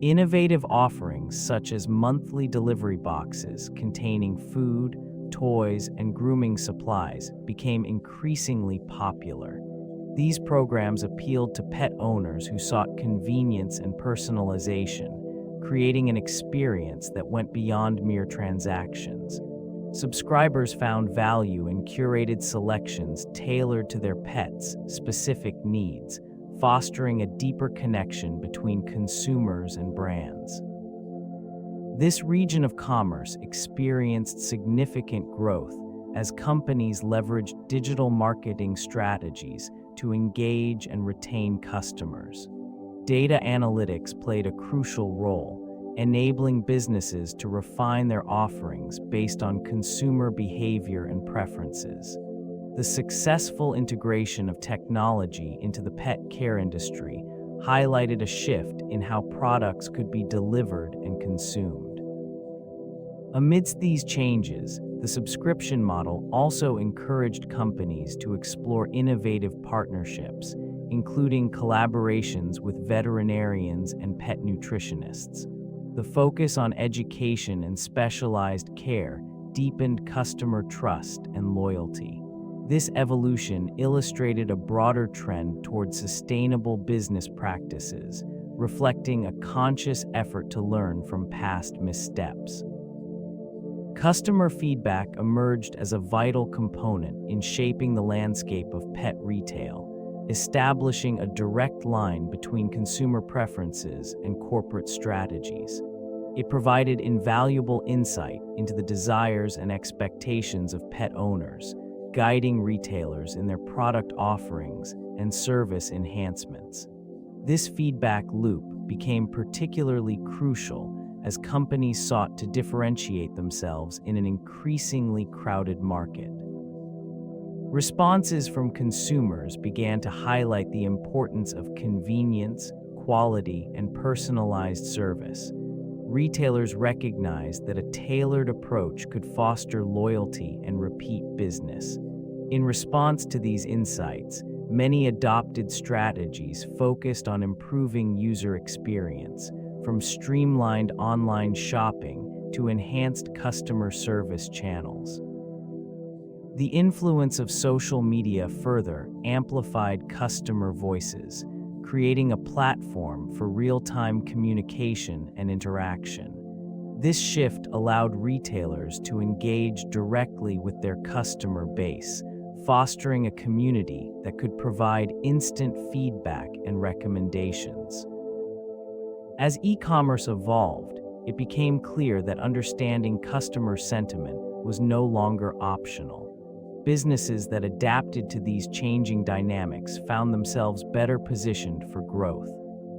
Innovative offerings such as monthly delivery boxes containing food, toys, and grooming supplies became increasingly popular. These programs appealed to pet owners who sought convenience and personalization, creating an experience that went beyond mere transactions. Subscribers found value in curated selections tailored to their pets' specific needs, fostering a deeper connection between consumers and brands. This region of commerce experienced significant growth as companies leveraged digital marketing strategies to engage and retain customers. Data analytics played a crucial role, enabling businesses to refine their offerings based on consumer behavior and preferences. The successful integration of technology into the pet care industry highlighted a shift in how products could be delivered and consumed. Amidst these changes, the subscription model also encouraged companies to explore innovative partnerships, including collaborations with veterinarians and pet nutritionists. The focus on education and specialized care deepened customer trust and loyalty. This evolution illustrated a broader trend toward sustainable business practices, reflecting a conscious effort to learn from past missteps. Customer feedback emerged as a vital component in shaping the landscape of pet retail, establishing a direct line between consumer preferences and corporate strategies. It provided invaluable insight into the desires and expectations of pet owners, guiding retailers in their product offerings and service enhancements. This feedback loop became particularly crucial as companies sought to differentiate themselves in an increasingly crowded market. Responses from consumers began to highlight the importance of convenience, quality, and personalized service. Retailers recognized that a tailored approach could foster loyalty and repeat business. In response to these insights, many adopted strategies focused on improving user experience, from streamlined online shopping to enhanced customer service channels. The influence of social media further amplified customer voices, creating a platform for real-time communication and interaction. This shift allowed retailers to engage directly with their customer base, fostering a community that could provide instant feedback and recommendations. As e-commerce evolved, it became clear that understanding customer sentiment was no longer optional. Businesses that adapted to these changing dynamics found themselves better positioned for growth.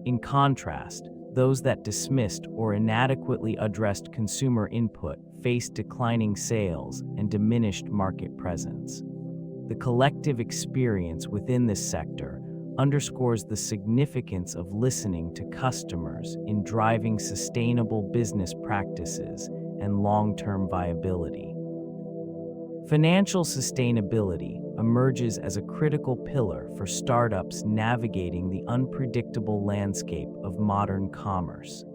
In contrast, those that dismissed or inadequately addressed consumer input faced declining sales and diminished market presence. The collective experience within this sector underscores the significance of listening to customers in driving sustainable business practices and long-term viability. Financial sustainability emerges as a critical pillar for startups navigating the unpredictable landscape of modern commerce.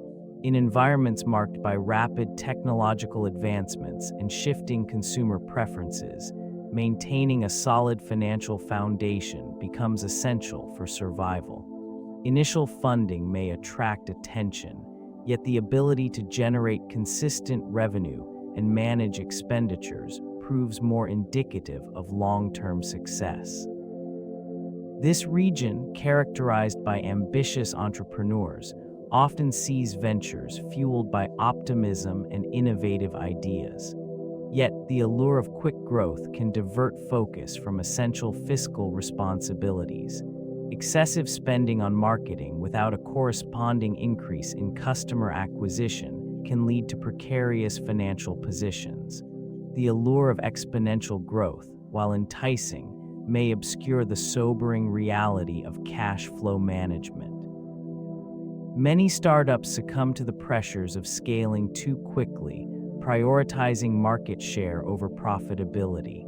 In environments marked by rapid technological advancements and shifting consumer preferences, maintaining a solid financial foundation becomes essential for survival. Initial funding may attract attention, yet the ability to generate consistent revenue and manage expenditures proves more indicative of long-term success. This region, characterized by ambitious entrepreneurs, often sees ventures fueled by optimism and innovative ideas. Yet, the allure of quick growth can divert focus from essential fiscal responsibilities. Excessive spending on marketing without a corresponding increase in customer acquisition can lead to precarious financial positions. The allure of exponential growth, while enticing, may obscure the sobering reality of cash flow management. Many startups succumb to the pressures of scaling too quickly, prioritizing market share over profitability.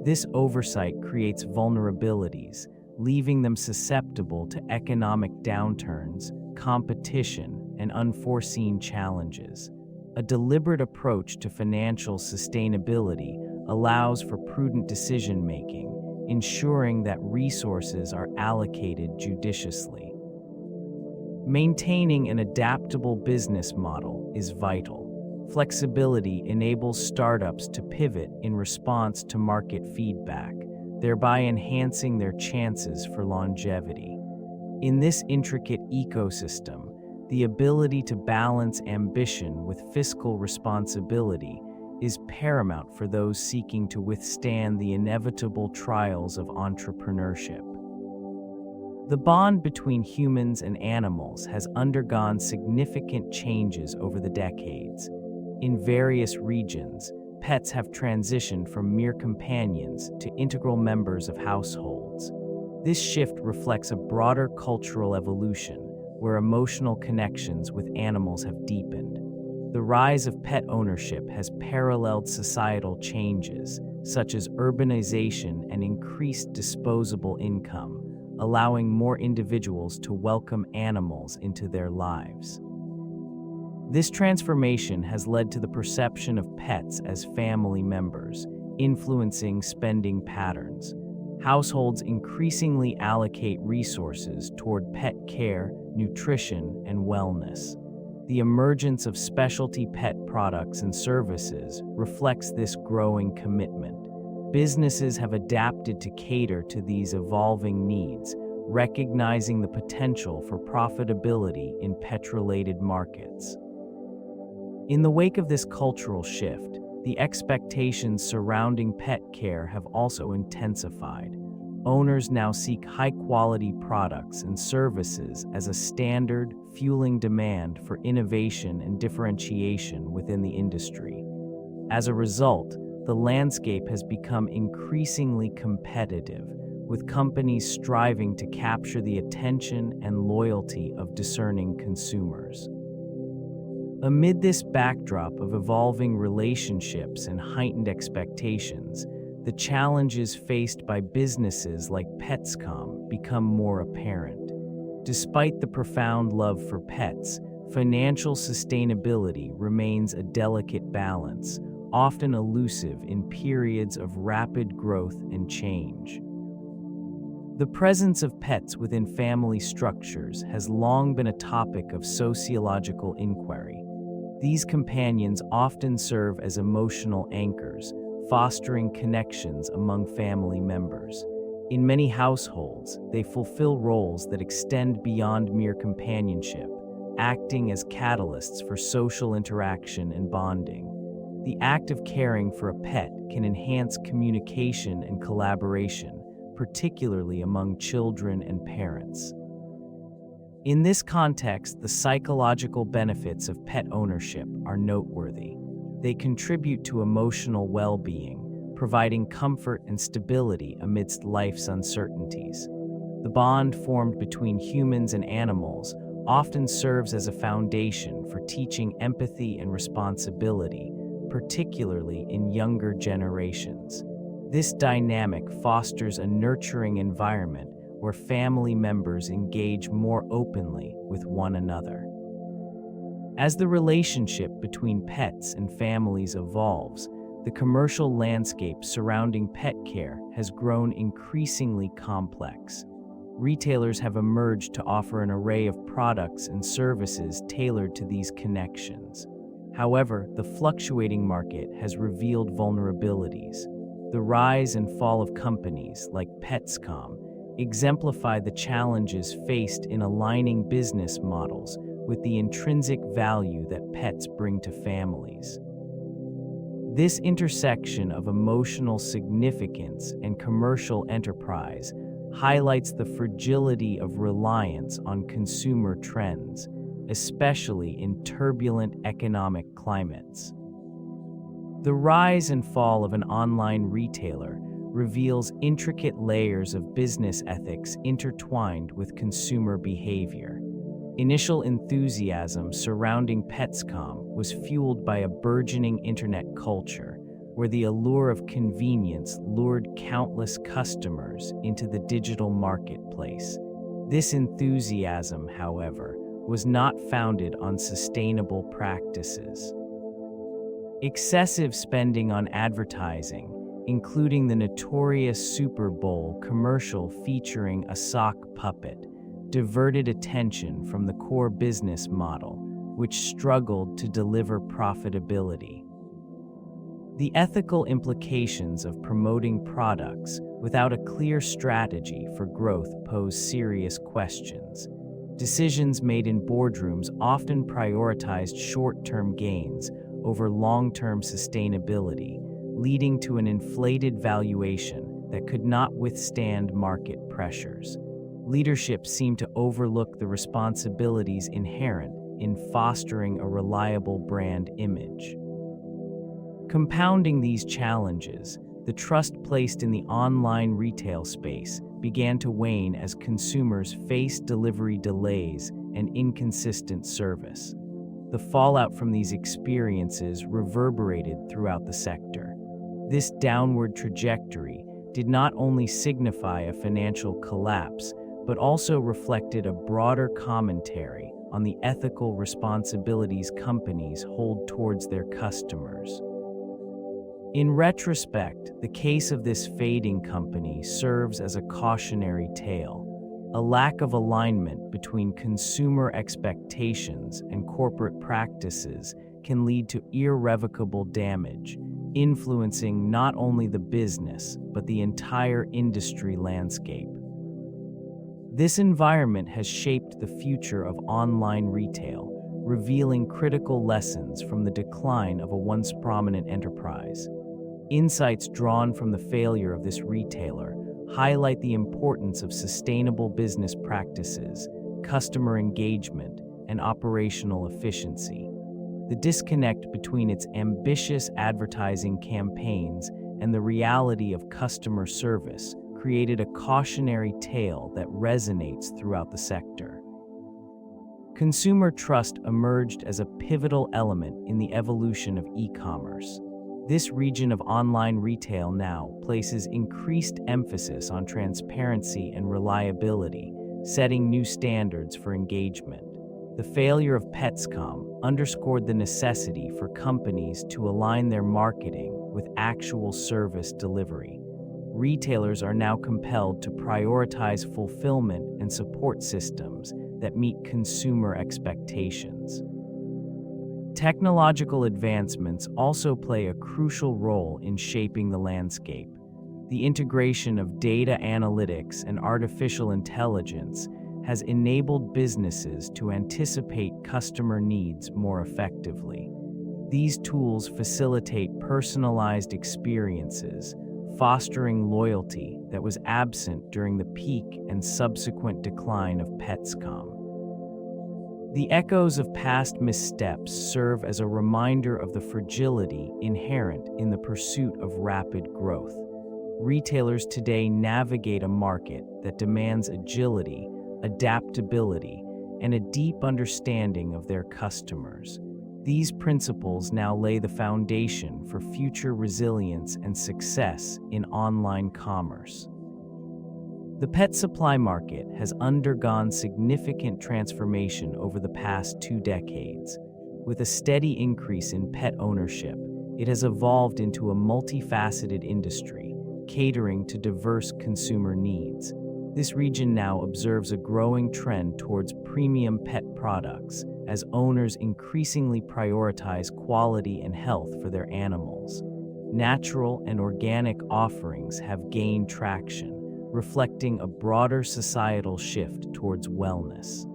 This oversight creates vulnerabilities, leaving them susceptible to economic downturns, competition, and unforeseen challenges. A deliberate approach to financial sustainability allows for prudent decision-making, ensuring that resources are allocated judiciously. Maintaining an adaptable business model is vital. Flexibility enables startups to pivot in response to market feedback, thereby enhancing their chances for longevity. In this intricate ecosystem, the ability to balance ambition with fiscal responsibility is paramount for those seeking to withstand the inevitable trials of entrepreneurship. The bond between humans and animals has undergone significant changes over the decades. In various regions, pets have transitioned from mere companions to integral members of households. This shift reflects a broader cultural evolution where emotional connections with animals have deepened. The rise of pet ownership has paralleled societal changes, such as urbanization and increased disposable income, allowing more individuals to welcome animals into their lives. This transformation has led to the perception of pets as family members, influencing spending patterns. Households increasingly allocate resources toward pet care, nutrition, and wellness. The emergence of specialty pet products and services reflects this growing commitment. Businesses have adapted to cater to these evolving needs, recognizing the potential for profitability in pet-related markets. In the wake of this cultural shift, the expectations surrounding pet care have also intensified. Owners now seek high-quality products and services as a standard, fueling demand for innovation and differentiation within the industry. As a result, the landscape has become increasingly competitive, with companies striving to capture the attention and loyalty of discerning consumers. Amid this backdrop of evolving relationships and heightened expectations, the challenges faced by businesses like Petscom become more apparent. Despite the profound love for pets, financial sustainability remains a delicate balance, often elusive in periods of rapid growth and change. The presence of pets within family structures has long been a topic of sociological inquiry. These companions often serve as emotional anchors, fostering connections among family members. In many households, they fulfill roles that extend beyond mere companionship, acting as catalysts for social interaction and bonding. The act of caring for a pet can enhance communication and collaboration, particularly among children and parents. In this context, the psychological benefits of pet ownership are noteworthy. They contribute to emotional well-being, providing comfort and stability amidst life's uncertainties. The bond formed between humans and animals often serves as a foundation for teaching empathy and responsibility, particularly in younger generations. This dynamic fosters a nurturing environment where family members engage more openly with one another. As the relationship between pets and families evolves, the commercial landscape surrounding pet care has grown increasingly complex. Retailers have emerged to offer an array of products and services tailored to these connections. However, the fluctuating market has revealed vulnerabilities. The rise and fall of companies like Petscom exemplify the challenges faced in aligning business models with the intrinsic value that pets bring to families. This intersection of emotional significance and commercial enterprise highlights the fragility of reliance on consumer trends, especially in turbulent economic climates. The rise and fall of an online retailer reveals intricate layers of business ethics intertwined with consumer behavior. Initial enthusiasm surrounding Petscom was fueled by a burgeoning internet culture, where the allure of convenience lured countless customers into the digital marketplace. This enthusiasm, however, was not founded on sustainable practices. Excessive spending on advertising, including the notorious Super Bowl commercial featuring a sock puppet, diverted attention from the core business model, which struggled to deliver profitability. The ethical implications of promoting products without a clear strategy for growth pose serious questions. Decisions made in boardrooms often prioritized short-term gains over long-term sustainability, leading to an inflated valuation that could not withstand market pressures. Leadership seemed to overlook the responsibilities inherent in fostering a reliable brand image. Compounding these challenges, the trust placed in the online retail space began to wane as consumers faced delivery delays and inconsistent service. The fallout from these experiences reverberated throughout the sector. This downward trajectory did not only signify a financial collapse, but also reflected a broader commentary on the ethical responsibilities companies hold towards their customers. In retrospect, the case of this fading company serves as a cautionary tale. A lack of alignment between consumer expectations and corporate practices can lead to irrevocable damage, influencing not only the business, but the entire industry landscape. This environment has shaped the future of online retail, revealing critical lessons from the decline of a once prominent enterprise. Insights drawn from the failure of this retailer highlight the importance of sustainable business practices, customer engagement, and operational efficiency. The disconnect between its ambitious advertising campaigns and the reality of customer service created a cautionary tale that resonates throughout the sector. Consumer trust emerged as a pivotal element in the evolution of e-commerce. This region of online retail now places increased emphasis on transparency and reliability, setting new standards for engagement. The failure of Petscom underscored the necessity for companies to align their marketing with actual service delivery. Retailers are now compelled to prioritize fulfillment and support systems that meet consumer expectations. Technological advancements also play a crucial role in shaping the landscape. The integration of data analytics and artificial intelligence has enabled businesses to anticipate customer needs more effectively. These tools facilitate personalized experiences, fostering loyalty that was absent during the peak and subsequent decline of Petscom. The echoes of past missteps serve as a reminder of the fragility inherent in the pursuit of rapid growth. Retailers today navigate a market that demands agility, adaptability, and a deep understanding of their customers. These principles now lay the foundation for future resilience and success in online commerce. The pet supply market has undergone significant transformation over the past 2 decades. With a steady increase in pet ownership, it has evolved into a multifaceted industry, catering to diverse consumer needs. This region now observes a growing trend towards premium pet products as owners increasingly prioritize quality and health for their animals. Natural and organic offerings have gained traction, reflecting a broader societal shift towards wellness.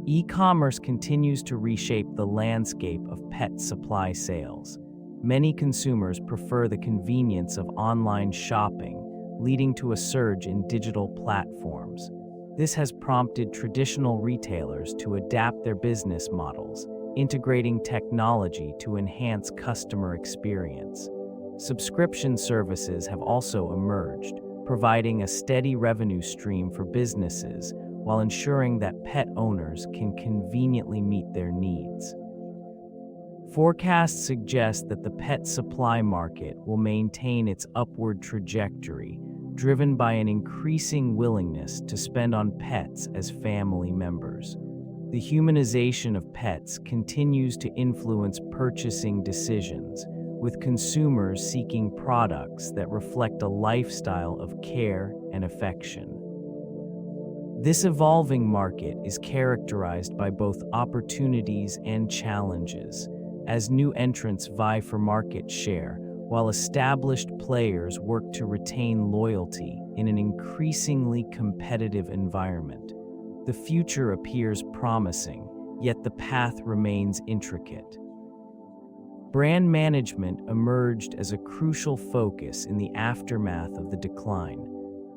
E-commerce continues to reshape the landscape of pet supply sales. Many consumers prefer the convenience of online shopping, leading to a surge in digital platforms. This has prompted traditional retailers to adapt their business models, integrating technology to enhance customer experience. Subscription services have also emerged, providing a steady revenue stream for businesses while ensuring that pet owners can conveniently meet their needs. Forecasts suggest that the pet supply market will maintain its upward trajectory, driven by an increasing willingness to spend on pets as family members. The humanization of pets continues to influence purchasing decisions, with consumers seeking products that reflect a lifestyle of care and affection. This evolving market is characterized by both opportunities and challenges, as new entrants vie for market share, while established players work to retain loyalty in an increasingly competitive environment. The future appears promising, yet the path remains intricate. Brand management emerged as a crucial focus in the aftermath of the decline.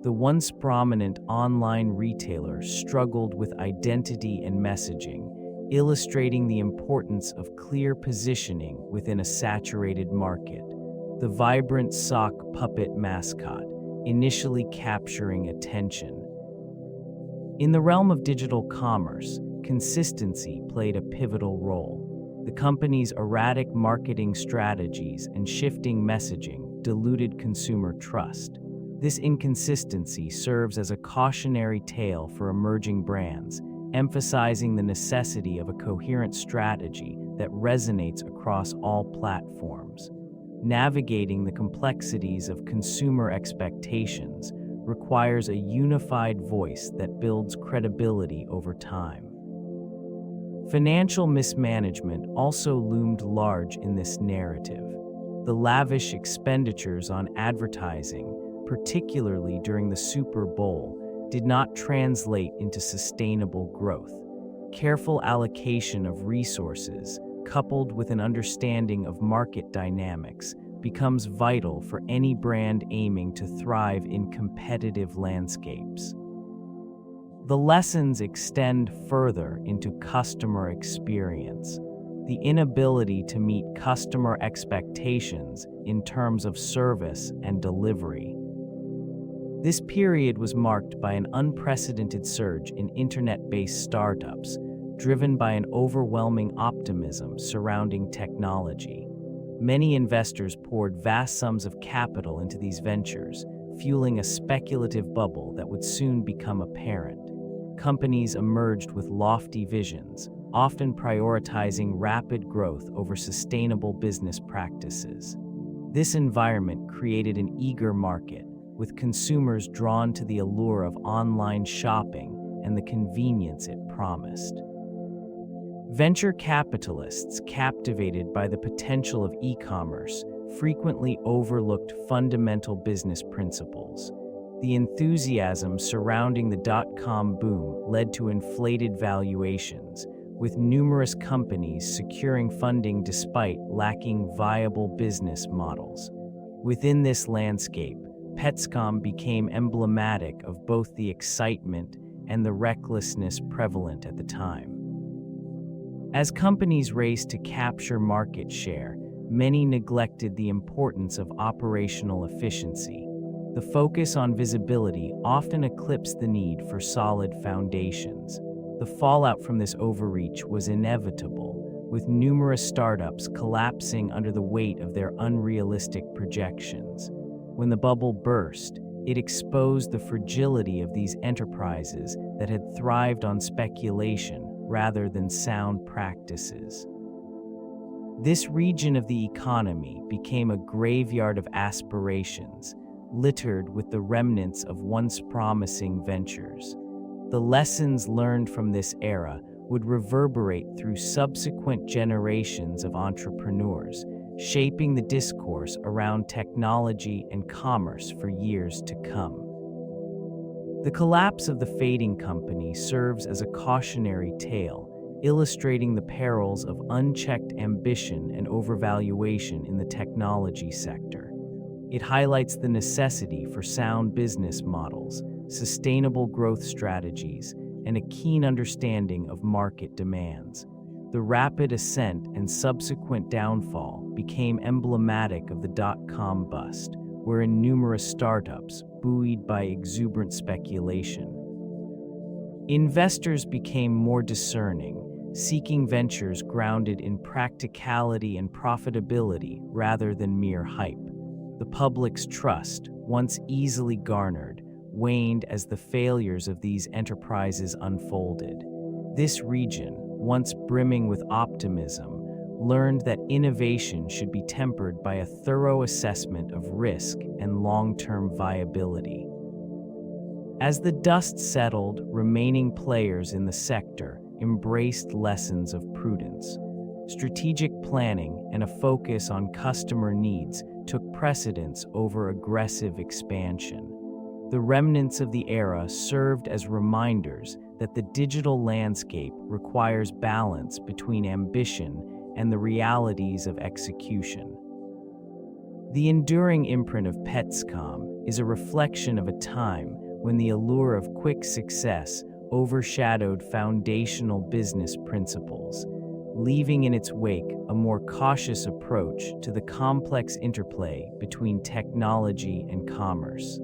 The once prominent online retailer struggled with identity and messaging, illustrating the importance of clear positioning within a saturated market. The vibrant sock puppet mascot, initially capturing attention. In the realm of digital commerce, consistency played a pivotal role. The company's erratic marketing strategies and shifting messaging diluted consumer trust. This inconsistency serves as a cautionary tale for emerging brands, emphasizing the necessity of a coherent strategy that resonates across all platforms. Navigating the complexities of consumer expectations requires a unified voice that builds credibility over time. Financial mismanagement also loomed large in this narrative. The lavish expenditures on advertising, particularly during the Super Bowl, did not translate into sustainable growth. Careful allocation of resources, coupled with an understanding of market dynamics, becomes vital for any brand aiming to thrive in competitive landscapes. The lessons extend further into customer experience. The inability to meet customer expectations in terms of service and delivery. This period was marked by an unprecedented surge in internet-based startups, driven by an overwhelming optimism surrounding technology. Many investors poured vast sums of capital into these ventures, fueling a speculative bubble that would soon become apparent. Companies emerged with lofty visions, often prioritizing rapid growth over sustainable business practices. This environment created an eager market, with consumers drawn to the allure of online shopping and the convenience it promised. Venture capitalists, captivated by the potential of e-commerce, frequently overlooked fundamental business principles. The enthusiasm surrounding the dot-com boom led to inflated valuations, with numerous companies securing funding despite lacking viable business models. Within this landscape, Petscom became emblematic of both the excitement and the recklessness prevalent at the time. As companies raced to capture market share, many neglected the importance of operational efficiency. The focus on visibility often eclipsed the need for solid foundations. The fallout from this overreach was inevitable, with numerous startups collapsing under the weight of their unrealistic projections. When the bubble burst, it exposed the fragility of these enterprises that had thrived on speculation rather than sound practices. This region of the economy became a graveyard of aspirations, littered with the remnants of once promising ventures. The lessons learned from this era would reverberate through subsequent generations of entrepreneurs, shaping the discourse around technology and commerce for years to come. The collapse of the fading company serves as a cautionary tale, illustrating the perils of unchecked ambition and overvaluation in the technology sector. It highlights the necessity for sound business models, sustainable growth strategies, and a keen understanding of market demands. The rapid ascent and subsequent downfall became emblematic of the dot-com bust, wherein numerous startups, buoyed by exuberant speculation. Investors became more discerning, seeking ventures grounded in practicality and profitability rather than mere hype. The public's trust, once easily garnered, waned as the failures of these enterprises unfolded. This region, once brimming with optimism, learned that innovation should be tempered by a thorough assessment of risk and long-term viability. As the dust settled, remaining players in the sector embraced lessons of prudence. Strategic planning and a focus on customer needs took precedence over aggressive expansion. The remnants of the era served as reminders that the digital landscape requires balance between ambition and the realities of execution. The enduring imprint of Petscom is a reflection of a time when the allure of quick success overshadowed foundational business principles, leaving in its wake a more cautious approach to the complex interplay between technology and commerce.